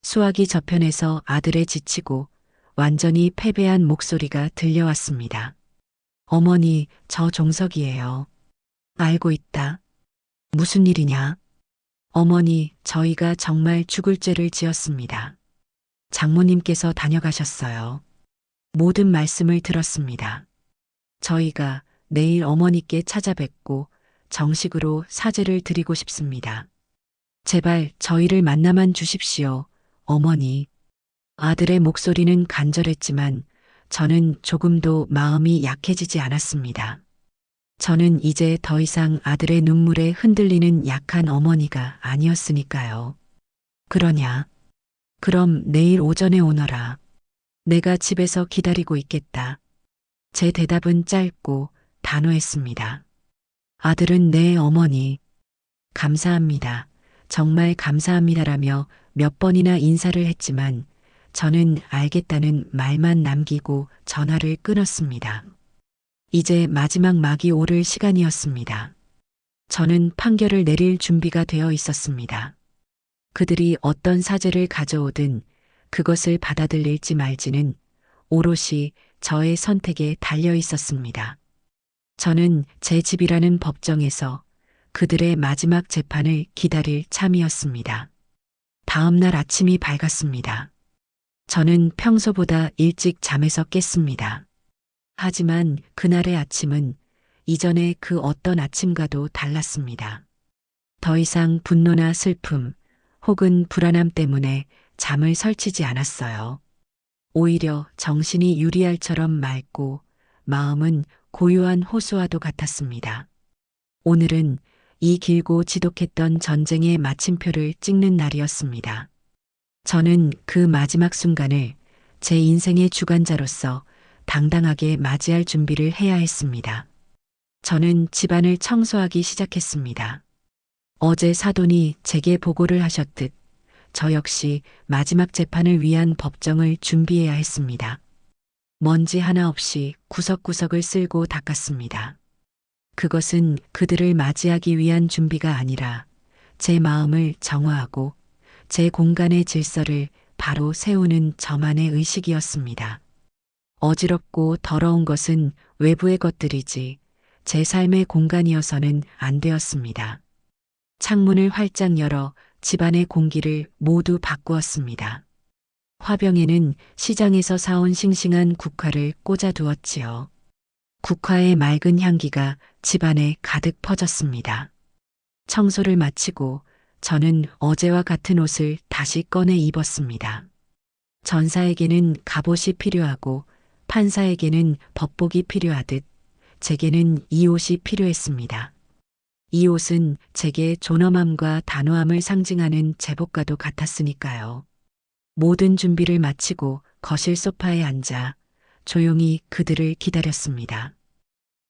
수화기 저편에서 아들의 지치고 완전히 패배한 목소리가 들려왔습니다. 어머니, 저 종석이에요. 알고 있다. 무슨 일이냐? 어머니, 저희가 정말 죽을 죄를 지었습니다. 장모님께서 다녀가셨어요. 모든 말씀을 들었습니다. 저희가 내일 어머니께 찾아뵙고 정식으로 사죄를 드리고 싶습니다. 제발 저희를 만나만 주십시오, 어머니. 아들의 목소리는 간절했지만 저는 조금도 마음이 약해지지 않았습니다. 저는 이제 더 이상 아들의 눈물에 흔들리는 약한 어머니가 아니었으니까요. 그러냐? 그럼 내일 오전에 오너라. 내가 집에서 기다리고 있겠다. 제 대답은 짧고 단호했습니다. 아들은 네 어머니. 감사합니다. 정말 감사합니다라며 몇 번이나 인사를 했지만 저는 알겠다는 말만 남기고 전화를 끊었습니다. 이제 마지막 막이 오를 시간이었습니다. 저는 판결을 내릴 준비가 되어 있었습니다. 그들이 어떤 사죄를 가져오든 그것을 받아들일지 말지는 오롯이 저의 선택에 달려 있었습니다. 저는 제 집이라는 법정에서 그들의 마지막 재판을 기다릴 참이었습니다. 다음 날 아침이 밝았습니다. 저는 평소보다 일찍 잠에서 깼습니다. 하지만 그날의 아침은 이전의 그 어떤 아침과도 달랐습니다. 더 이상 분노나 슬픔 혹은 불안함 때문에 잠을 설치지 않았어요. 오히려 정신이 유리알처럼 맑고 마음은 고요한 호수와도 같았습니다. 오늘은 이 길고 지독했던 전쟁의 마침표를 찍는 날이었습니다. 저는 그 마지막 순간을 제 인생의 주관자로서 당당하게 맞이할 준비를 해야 했습니다. 저는 집안을 청소하기 시작했습니다. 어제 사돈이 제게 보고를 하셨듯 저 역시 마지막 재판을 위한 법정을 준비해야 했습니다. 먼지 하나 없이 구석구석을 쓸고 닦았습니다. 그것은 그들을 맞이하기 위한 준비가 아니라 제 마음을 정화하고 제 공간의 질서를 바로 세우는 저만의 의식이었습니다. 어지럽고 더러운 것은 외부의 것들이지 제 삶의 공간이어서는 안 되었습니다. 창문을 활짝 열어 집안의 공기를 모두 바꾸었습니다. 화병에는 시장에서 사온 싱싱한 국화를 꽂아 두었지요. 국화의 맑은 향기가 집안에 가득 퍼졌습니다. 청소를 마치고 저는 어제와 같은 옷을 다시 꺼내 입었습니다. 전사에게는 갑옷이 필요하고 판사에게는 법복이 필요하듯 제게는 이 옷이 필요했습니다. 이 옷은 제게 존엄함과 단호함을 상징하는 제복과도 같았으니까요. 모든 준비를 마치고 거실 소파에 앉아 조용히 그들을 기다렸습니다.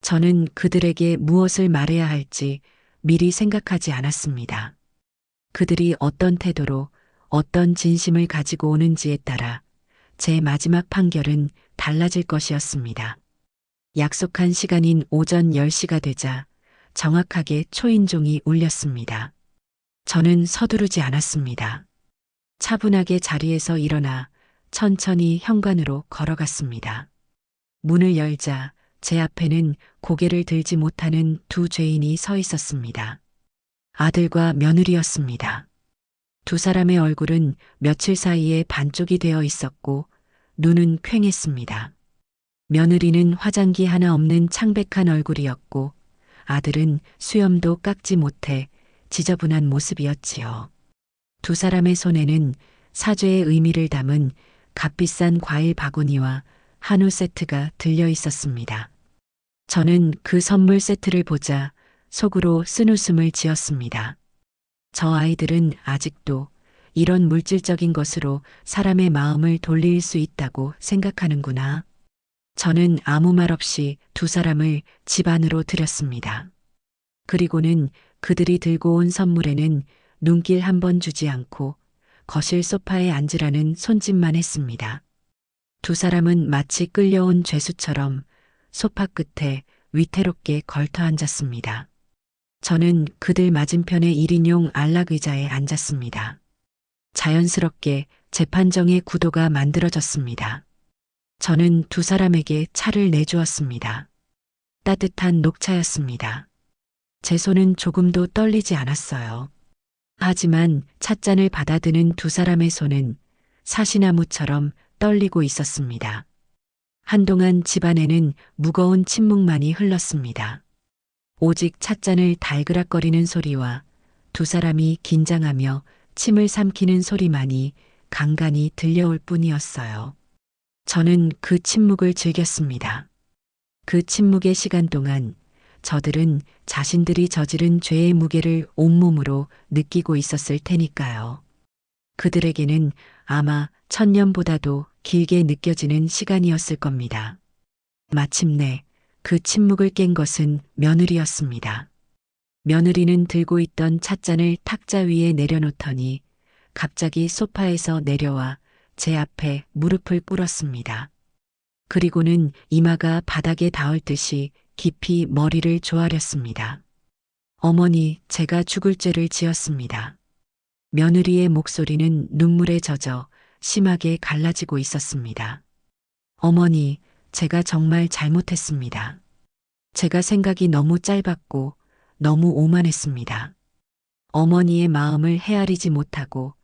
저는 그들에게 무엇을 말해야 할지 미리 생각하지 않았습니다. 그들이 어떤 태도로 어떤 진심을 가지고 오는지에 따라 제 마지막 판결은 달라질 것이었습니다. 약속한 시간인 오전 10시가 되자 정확하게 초인종이 울렸습니다. 저는 서두르지 않았습니다. 차분하게 자리에서 일어나 천천히 현관으로 걸어갔습니다. 문을 열자 제 앞에는 고개를 들지 못하는 두 죄인이 서 있었습니다. 아들과 며느리였습니다. 두 사람의 얼굴은 며칠 사이에 반쪽이 되어 있었고 눈은 퀭했습니다. 며느리는 화장기 하나 없는 창백한 얼굴이었고 아들은 수염도 깎지 못해 지저분한 모습이었지요. 두 사람의 손에는 사죄의 의미를 담은 값비싼 과일 바구니와 한우 세트가 들려 있었습니다. 저는 그 선물 세트를 보자 속으로 쓴웃음을 지었습니다. 저 아이들은 아직도 이런 물질적인 것으로 사람의 마음을 돌릴 수 있다고 생각하는구나. 저는 아무 말 없이 두 사람을 집 안으로 들였습니다. 그리고는 그들이 들고 온 선물에는 눈길 한 번 주지 않고 거실 소파에 앉으라는 손짓만 했습니다. 두 사람은 마치 끌려온 죄수처럼 소파 끝에 위태롭게 걸터 앉았습니다. 저는 그들 맞은편의 1인용 안락 의자에 앉았습니다. 자연스럽게 재판정의 구도가 만들어졌습니다. 저는 두 사람에게 차를 내주었습니다. 따뜻한 녹차였습니다. 제 손은 조금도 떨리지 않았어요. 하지만 찻잔을 받아드는 두 사람의 손은 사시나무처럼 떨리고 있었습니다. 한동안 집안에는 무거운 침묵만이 흘렀습니다. 오직 찻잔을 달그락거리는 소리와 두 사람이 긴장하며 침을 삼키는 소리만이 간간히 들려올 뿐이었어요. 저는 그 침묵을 즐겼습니다. 그 침묵의 시간 동안 저들은 자신들이 저지른 죄의 무게를 온몸으로 느끼고 있었을 테니까요. 그들에게는 아마 1000년보다도 길게 느껴지는 시간이었을 겁니다. 마침내 그 침묵을 깬 것은 며느리였습니다. 며느리는 들고 있던 찻잔을 탁자 위에 내려놓더니 갑자기 소파에서 내려와 제 앞에 무릎을 꿇었습니다. 그리고는 이마가 바닥에 닿을 듯이 깊이 머리를 조아렸습니다. 어머니, 제가 죽을 죄를 지었습니다. 며느리의 목소리는 눈물에 젖어 심하게 갈라지고 있었습니다. 어머니, 제가 정말 잘못했습니다. 제가 생각이 너무 짧았고 너무 오만했습니다. 어머니의 마음을 헤아리지 못하고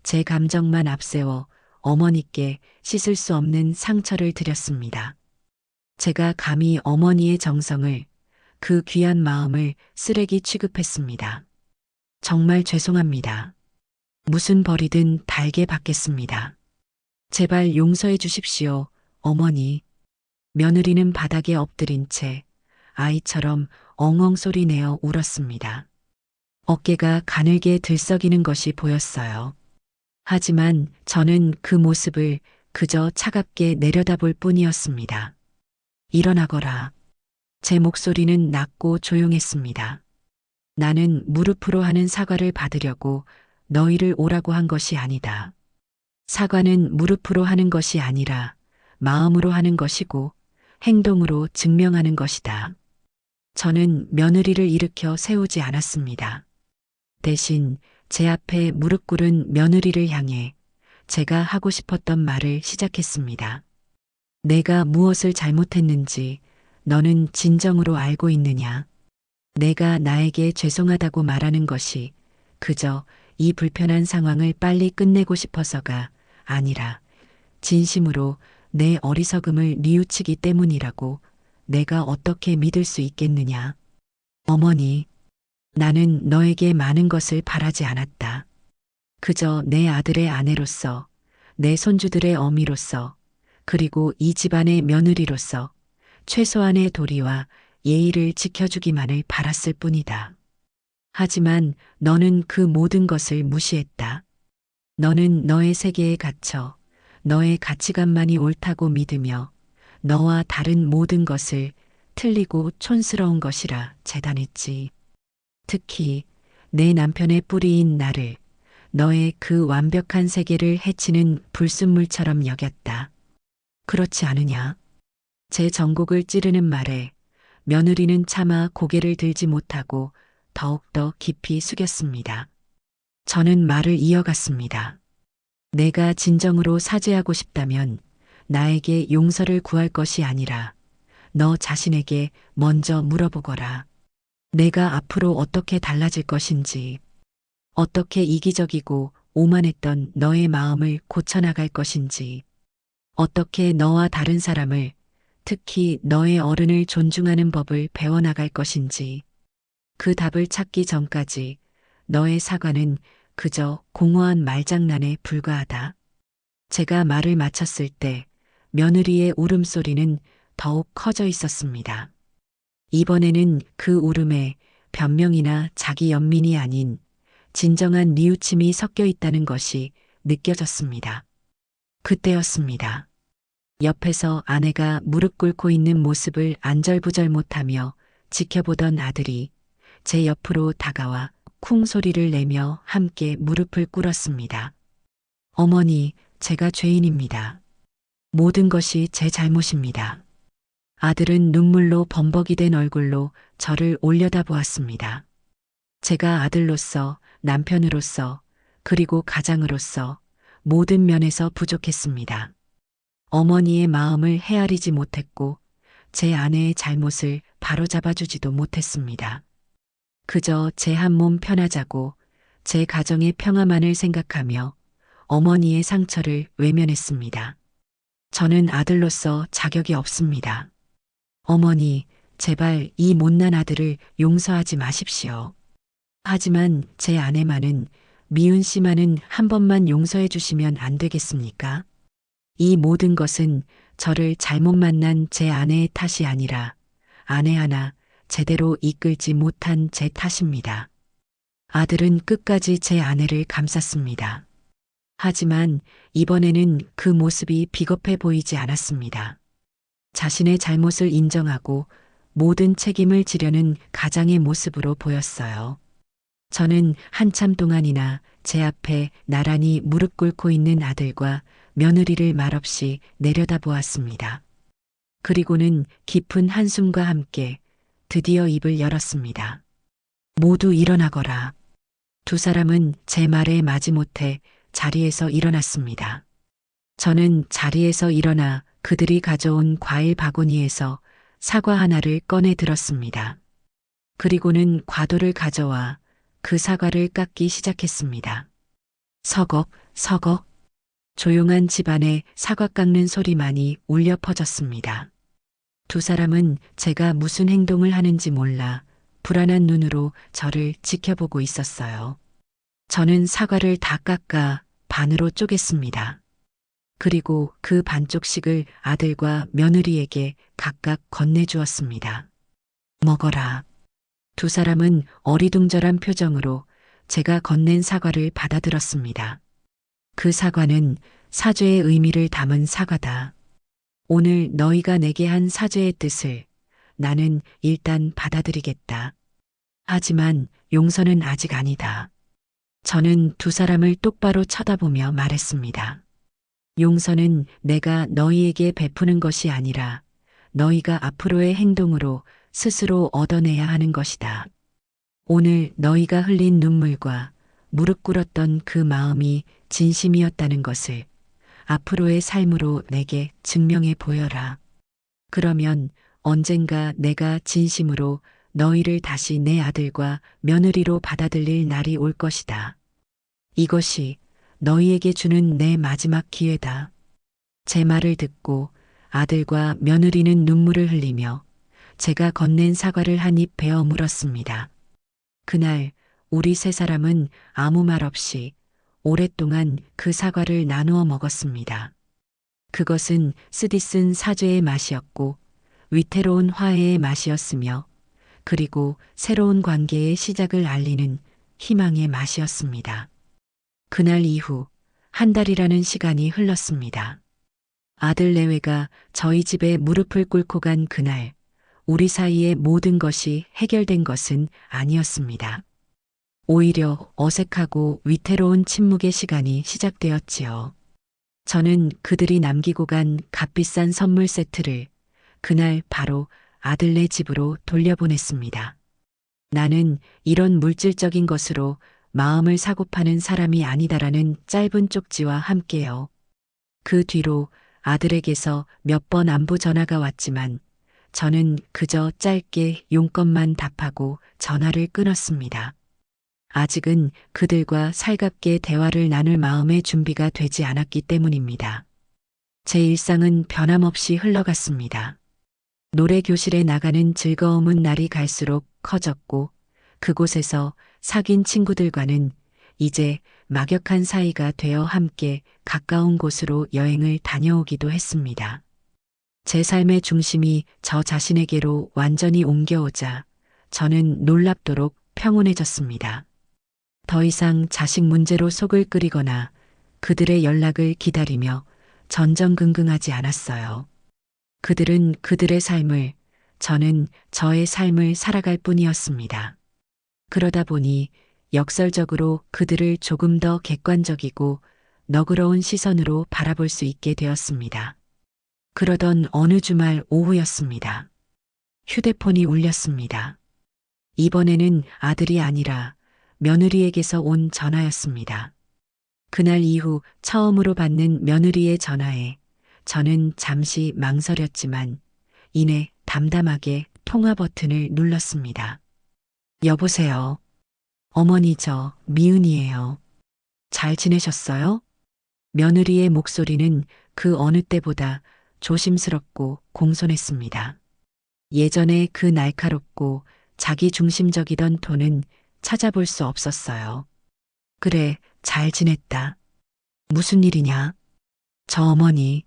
제 감정만 앞세워 어머니께 씻을 수 없는 상처를 드렸습니다. 제가 감히 어머니의 정성을, 그 귀한 마음을 쓰레기 취급했습니다. 정말 죄송합니다. 무슨 벌이든 달게 받겠습니다. 제발 용서해 주십시오, 어머니. 며느리는 바닥에 엎드린 채 아이처럼 엉엉 소리 내어 울었습니다. 어깨가 가늘게 들썩이는 것이 보였어요. 하지만 저는 그 모습을 그저 차갑게 내려다볼 뿐이었습니다. 일어나거라. 제 목소리는 낮고 조용했습니다. 나는 무릎으로 하는 사과를 받으려고 너희를 오라고 한 것이 아니다. 사과는 무릎으로 하는 것이 아니라 마음으로 하는 것이고 행동으로 증명하는 것이다. 저는 며느리를 일으켜 세우지 않았습니다. 대신 제 앞에 무릎 꿇은 며느리를 향해 제가 하고 싶었던 말을 시작했습니다. 내가 무엇을 잘못했는지 너는 진정으로 알고 있느냐? 내가 나에게 죄송하다고 말하는 것이 그저 이 불편한 상황을 빨리 끝내고 싶어서가 아니라 진심으로 내 어리석음을 뉘우치기 때문이라고 내가 어떻게 믿을 수 있겠느냐? 어머니, 나는 너에게 많은 것을 바라지 않았다. 그저 내 아들의 아내로서, 내 손주들의 어미로서, 그리고 이 집안의 며느리로서 최소한의 도리와 예의를 지켜주기만을 바랐을 뿐이다. 하지만 너는 그 모든 것을 무시했다. 너는 너의 세계에 갇혀 너의 가치관만이 옳다고 믿으며 너와 다른 모든 것을 틀리고 촌스러운 것이라 재단했지. 특히 내 남편의 뿌리인 나를 너의 그 완벽한 세계를 해치는 불순물처럼 여겼다. 그렇지 않으냐? 제 전곡을 찌르는 말에 며느리는 차마 고개를 들지 못하고 더욱더 깊이 숙였습니다. 저는 말을 이어갔습니다. 내가 진정으로 사죄하고 싶다면 나에게 용서를 구할 것이 아니라 너 자신에게 먼저 물어보거라. 내가 앞으로 어떻게 달라질 것인지, 어떻게 이기적이고 오만했던 너의 마음을 고쳐나갈 것인지, 어떻게 너와 다른 사람을, 특히 너의 어른을 존중하는 법을 배워나갈 것인지, 그 답을 찾기 전까지 너의 사과는 그저 공허한 말장난에 불과하다. 제가 말을 마쳤을 때 며느리의 울음소리는 더욱 커져 있었습니다. 이번에는 그 울음에 변명이나 자기 연민이 아닌 진정한 뉘우침이 섞여 있다는 것이 느껴졌습니다. 그때였습니다. 옆에서 아내가 무릎 꿇고 있는 모습을 안절부절 못하며 지켜보던 아들이 제 옆으로 다가와 쿵 소리를 내며 함께 무릎을 꿇었습니다. 어머니, 제가 죄인입니다. 모든 것이 제 잘못입니다. 아들은 눈물로 범벅이 된 얼굴로 저를 올려다보았습니다. 제가 아들로서, 남편으로서, 그리고 가장으로서 모든 면에서 부족했습니다. 어머니의 마음을 헤아리지 못했고 제 아내의 잘못을 바로잡아주지도 못했습니다. 그저 제 한 몸 편하자고 제 가정의 평화만을 생각하며 어머니의 상처를 외면했습니다. 저는 아들로서 자격이 없습니다. 어머니, 제발 이 못난 아들을 용서하지 마십시오. 하지만 제 아내만은, 미운 씨만은 한 번만 용서해 주시면 안 되겠습니까? 이 모든 것은 저를 잘못 만난 제 아내의 탓이 아니라 아내 하나 제대로 이끌지 못한 제 탓입니다. 아들은 끝까지 제 아내를 감쌌습니다. 하지만 이번에는 그 모습이 비겁해 보이지 않았습니다. 자신의 잘못을 인정하고 모든 책임을 지려는 가장의 모습으로 보였어요. 저는 한참 동안이나 제 앞에 나란히 무릎 꿇고 있는 아들과 며느리를 말없이 내려다보았습니다. 그리고는 깊은 한숨과 함께 드디어 입을 열었습니다. 모두 일어나거라. 두 사람은 제 말에 마지못해 자리에서 일어났습니다. 저는 자리에서 일어나 그들이 가져온 과일 바구니에서 사과 하나를 꺼내 들었습니다. 그리고는 과도를 가져와 그 사과를 깎기 시작했습니다. 서걱, 서걱. 조용한 집안에 사과 깎는 소리만이 울려 퍼졌습니다. 두 사람은 제가 무슨 행동을 하는지 몰라 불안한 눈으로 저를 지켜보고 있었어요. 저는 사과를 다 깎아 반으로 쪼갰습니다. 그리고 그 반쪽씩을 아들과 며느리에게 각각 건네주었습니다. 먹어라. 두 사람은 어리둥절한 표정으로 제가 건넨 사과를 받아들었습니다. 그 사과는 사죄의 의미를 담은 사과다. 오늘 너희가 내게 한 사죄의 뜻을 나는 일단 받아들이겠다. 하지만 용서는 아직 아니다. 저는 두 사람을 똑바로 쳐다보며 말했습니다. 용서는 내가 너희에게 베푸는 것이 아니라 너희가 앞으로의 행동으로 스스로 얻어내야 하는 것이다. 오늘 너희가 흘린 눈물과 무릎 꿇었던 그 마음이 진심이었다는 것을 앞으로의 삶으로 내게 증명해 보여라. 그러면 언젠가 내가 진심으로 너희를 다시 내 아들과 며느리로 받아들일 날이 올 것이다. 이것이 너희에게 주는 내 마지막 기회다. 제 말을 듣고 아들과 며느리는 눈물을 흘리며 제가 건넨 사과를 한 입 베어 물었습니다. 그날 우리 세 사람은 아무 말 없이 오랫동안 그 사과를 나누어 먹었습니다. 그것은 쓰디쓴 사죄의 맛이었고 위태로운 화해의 맛이었으며 그리고 새로운 관계의 시작을 알리는 희망의 맛이었습니다. 그날 이후 한 달이라는 시간이 흘렀습니다. 아들 내외가 저희 집에 무릎을 꿇고 간 그날 우리 사이의 모든 것이 해결된 것은 아니었습니다. 오히려 어색하고 위태로운 침묵의 시간이 시작되었지요. 저는 그들이 남기고 간 값비싼 선물 세트를 그날 바로 아들네 집으로 돌려보냈습니다. 나는 이런 물질적인 것으로 마음을 사고 파는 사람이 아니다라는 짧은 쪽지와 함께요. 그 뒤로 아들에게서 몇 번 안부 전화가 왔지만 저는 그저 짧게 용건만 답하고 전화를 끊었습니다. 아직은 그들과 살갑게 대화를 나눌 마음의 준비가 되지 않았기 때문입니다. 제 일상은 변함없이 흘러갔습니다. 노래 교실에 나가는 즐거움은 날이 갈수록 커졌고 그곳에서 사귄 친구들과는 이제 막역한 사이가 되어 함께 가까운 곳으로 여행을 다녀오기도 했습니다. 제 삶의 중심이 저 자신에게로 완전히 옮겨오자 저는 놀랍도록 평온해졌습니다. 더 이상 자식 문제로 속을 끓이거나 그들의 연락을 기다리며 전전긍긍하지 않았어요. 그들은 그들의 삶을, 저는 저의 삶을 살아갈 뿐이었습니다. 그러다 보니 역설적으로 그들을 조금 더 객관적이고 너그러운 시선으로 바라볼 수 있게 되었습니다. 그러던 어느 주말 오후였습니다. 휴대폰이 울렸습니다. 이번에는 아들이 아니라 며느리에게서 온 전화였습니다. 그날 이후 처음으로 받는 며느리의 전화에 저는 잠시 망설였지만 이내 담담하게 통화 버튼을 눌렀습니다. 여보세요. 어머니 저 미은이에요. 잘 지내셨어요? 며느리의 목소리는 그 어느 때보다 조심스럽고 공손했습니다. 예전에 그 날카롭고 자기중심적이던 톤은 찾아볼 수 없었어요. 그래, 잘 지냈다. 무슨 일이냐? 저 어머니,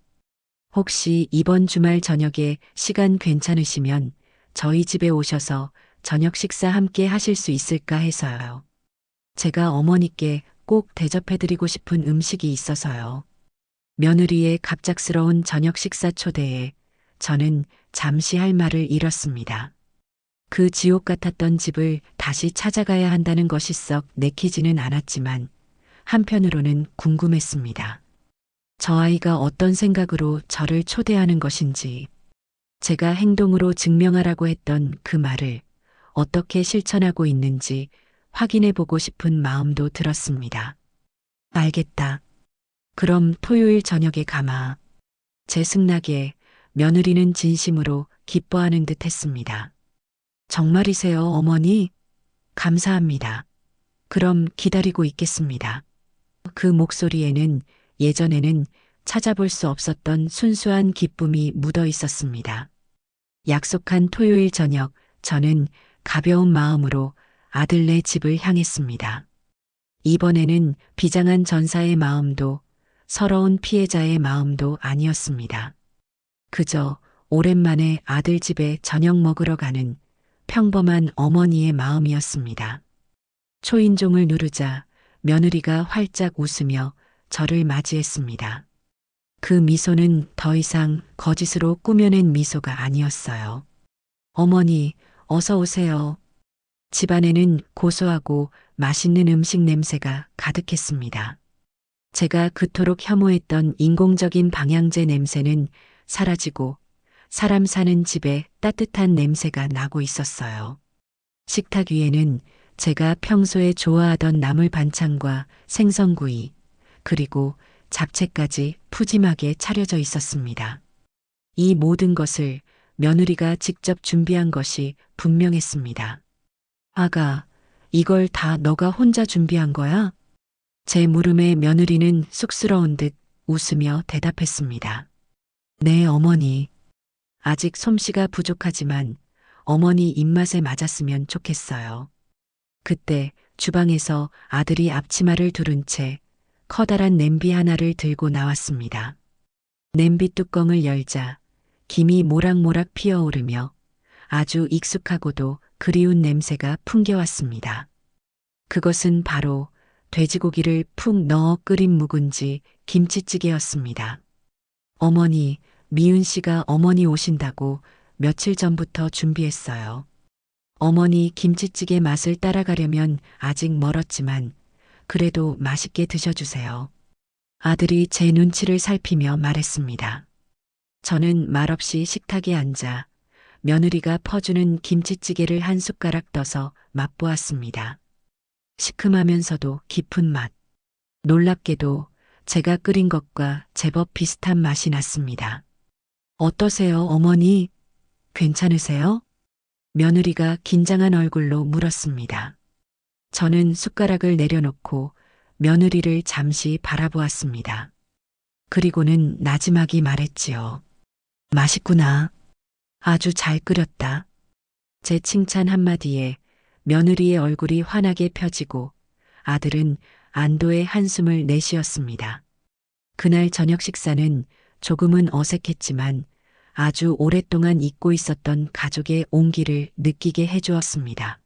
혹시 이번 주말 저녁에 시간 괜찮으시면 저희 집에 오셔서 저녁 식사 함께 하실 수 있을까 해서요. 제가 어머니께 꼭 대접해드리고 싶은 음식이 있어서요. 며느리의 갑작스러운 저녁 식사 초대에 저는 잠시 할 말을 잃었습니다. 그 지옥 같았던 집을 다시 찾아가야 한다는 것이 썩 내키지는 않았지만 한편으로는 궁금했습니다. 저 아이가 어떤 생각으로 저를 초대하는 것인지, 제가 행동으로 증명하라고 했던 그 말을 어떻게 실천하고 있는지 확인해 보고 싶은 마음도 들었습니다. 알겠다. 그럼 토요일 저녁에 가마. 제 승낙에 며느리는 진심으로 기뻐하는 듯 했습니다. 정말이세요, 어머니? 감사합니다. 그럼 기다리고 있겠습니다. 그 목소리에는 예전에는 찾아볼 수 없었던 순수한 기쁨이 묻어 있었습니다. 약속한 토요일 저녁, 저는 가벼운 마음으로 아들네 집을 향했습니다. 이번에는 비장한 전사의 마음도 서러운 피해자의 마음도 아니었습니다. 그저 오랜만에 아들 집에 저녁 먹으러 가는 평범한 어머니의 마음이었습니다. 초인종을 누르자 며느리가 활짝 웃으며 저를 맞이했습니다. 그 미소는 더 이상 거짓으로 꾸며낸 미소가 아니었어요. 어머니, 어서 오세요. 집안에는 고소하고 맛있는 음식 냄새가 가득했습니다. 제가 그토록 혐오했던 인공적인 방향제 냄새는 사라지고 사람 사는 집에 따뜻한 냄새가 나고 있었어요. 식탁 위에는 제가 평소에 좋아하던 나물 반찬과 생선구이, 그리고 잡채까지 푸짐하게 차려져 있었습니다. 이 모든 것을 며느리가 직접 준비한 것이 분명했습니다. 아가, 이걸 다 너가 혼자 준비한 거야? 제 물음에 며느리는 쑥스러운 듯 웃으며 대답했습니다. 네, 어머니. 아직 솜씨가 부족하지만 어머니 입맛에 맞았으면 좋겠어요. 그때 주방에서 아들이 앞치마를 두른 채 커다란 냄비 하나를 들고 나왔습니다. 냄비 뚜껑을 열자 김이 모락모락 피어오르며 아주 익숙하고도 그리운 냄새가 풍겨왔습니다. 그것은 바로 돼지고기를 푹 넣어 끓인 묵은지 김치찌개였습니다. 어머니, 미은 씨가 어머니 오신다고 며칠 전부터 준비했어요. 어머니 김치찌개 맛을 따라가려면 아직 멀었지만 그래도 맛있게 드셔주세요. 아들이 제 눈치를 살피며 말했습니다. 저는 말없이 식탁에 앉아 며느리가 퍼주는 김치찌개를 한 숟가락 떠서 맛보았습니다. 시큼하면서도 깊은 맛. 놀랍게도 제가 끓인 것과 제법 비슷한 맛이 났습니다. 어떠세요, 어머니? 괜찮으세요? 며느리가 긴장한 얼굴로 물었습니다. 저는 숟가락을 내려놓고 며느리를 잠시 바라보았습니다. 그리고는 나지막이 말했지요. 맛있구나. 아주 잘 끓였다. 제 칭찬 한마디에 며느리의 얼굴이 환하게 펴지고 아들은 안도의 한숨을 내쉬었습니다. 그날 저녁 식사는 조금은 어색했지만 아주 오랫동안 잊고 있었던 가족의 온기를 느끼게 해주었습니다.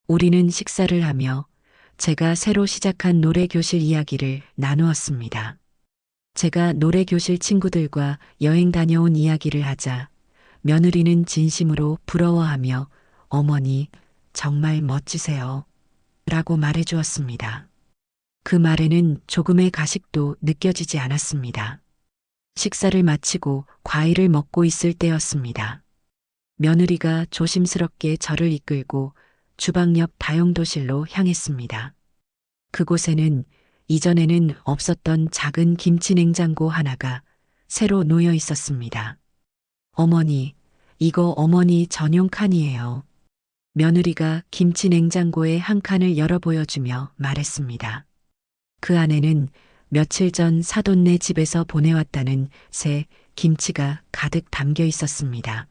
우리는 식사를 하며 제가 새로 시작한 노래교실 이야기를 나누었습니다. 제가 노래교실 친구들과 여행 다녀온 이야기를 하자 며느리는 진심으로 부러워하며 어머니 정말 멋지세요 라고 말해주었습니다. 그 말에는 조금의 가식도 느껴지지 않았습니다. 식사를 마치고 과일을 먹고 있을 때였습니다. 며느리가 조심스럽게 저를 이끌고 주방 옆 다용도실로 향했습니다. 그곳에는 이전에는 없었던 작은 김치 냉장고 하나가 새로 놓여 있었습니다. 어머니, 이거 어머니 전용 칸이에요. 며느리가 김치 냉장고의 한 칸을 열어 보여주며 말했습니다. 그 안에는 며칠 전 사돈네 집에서 보내왔다는 새 김치가 가득 담겨 있었습니다.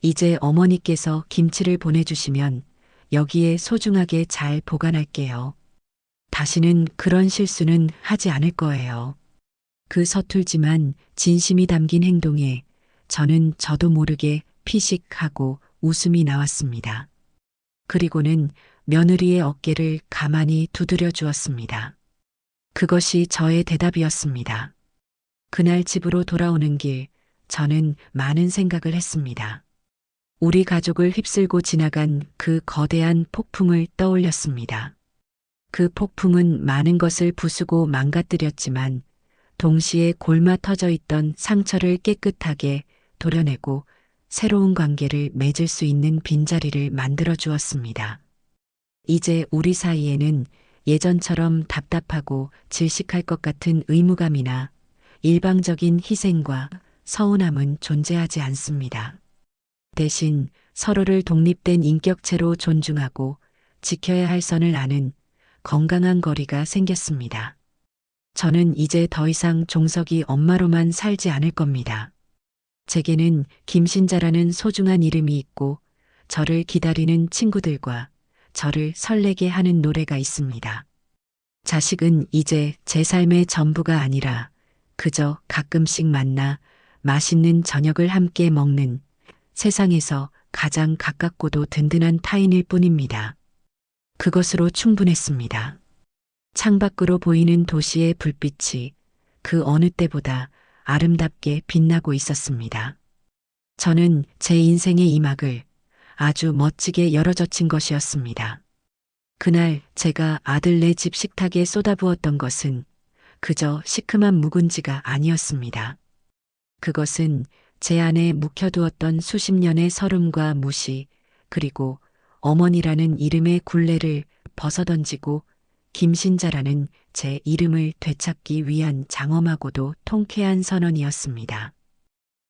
이제 어머니께서 김치를 보내주시면 여기에 소중하게 잘 보관할게요. 다시는 그런 실수는 하지 않을 거예요. 그 서툴지만 진심이 담긴 행동에 저는 저도 모르게 피식하고 웃음이 나왔습니다. 그리고는 며느리의 어깨를 가만히 두드려 주었습니다. 그것이 저의 대답이었습니다. 그날 집으로 돌아오는 길, 저는 많은 생각을 했습니다. 우리 가족을 휩쓸고 지나간 그 거대한 폭풍을 떠올렸습니다. 그 폭풍은 많은 것을 부수고 망가뜨렸지만 동시에 골마 터져 있던 상처를 깨끗하게 도려내고 새로운 관계를 맺을 수 있는 빈자리를 만들어 주었습니다. 이제 우리 사이에는 예전처럼 답답하고 질식할 것 같은 의무감이나 일방적인 희생과 서운함은 존재하지 않습니다. 대신 서로를 독립된 인격체로 존중하고 지켜야 할 선을 아는 건강한 거리가 생겼습니다. 저는 이제 더 이상 종석이 엄마로만 살지 않을 겁니다. 제게는 김신자라는 소중한 이름이 있고 저를 기다리는 친구들과 저를 설레게 하는 노래가 있습니다. 자식은 이제 제 삶의 전부가 아니라 그저 가끔씩 만나 맛있는 저녁을 함께 먹는 세상에서 가장 가깝고도 든든한 타인일 뿐입니다. 그것으로 충분했습니다. 창밖으로 보이는 도시의 불빛이 그 어느 때보다 아름답게 빛나고 있었습니다. 저는 제 인생의 이막을 아주 멋지게 열어젖힌 것이었습니다. 그날 제가 아들네 집 식탁에 쏟아부었던 것은 그저 시큼한 묵은지가 아니었습니다. 그것은 제 안에 묵혀두었던 수십 년의 서름과 무시, 그리고 어머니라는 이름의 굴레를 벗어던지고 김신자라는 제 이름을 되찾기 위한 장엄하고도 통쾌한 선언이었습니다.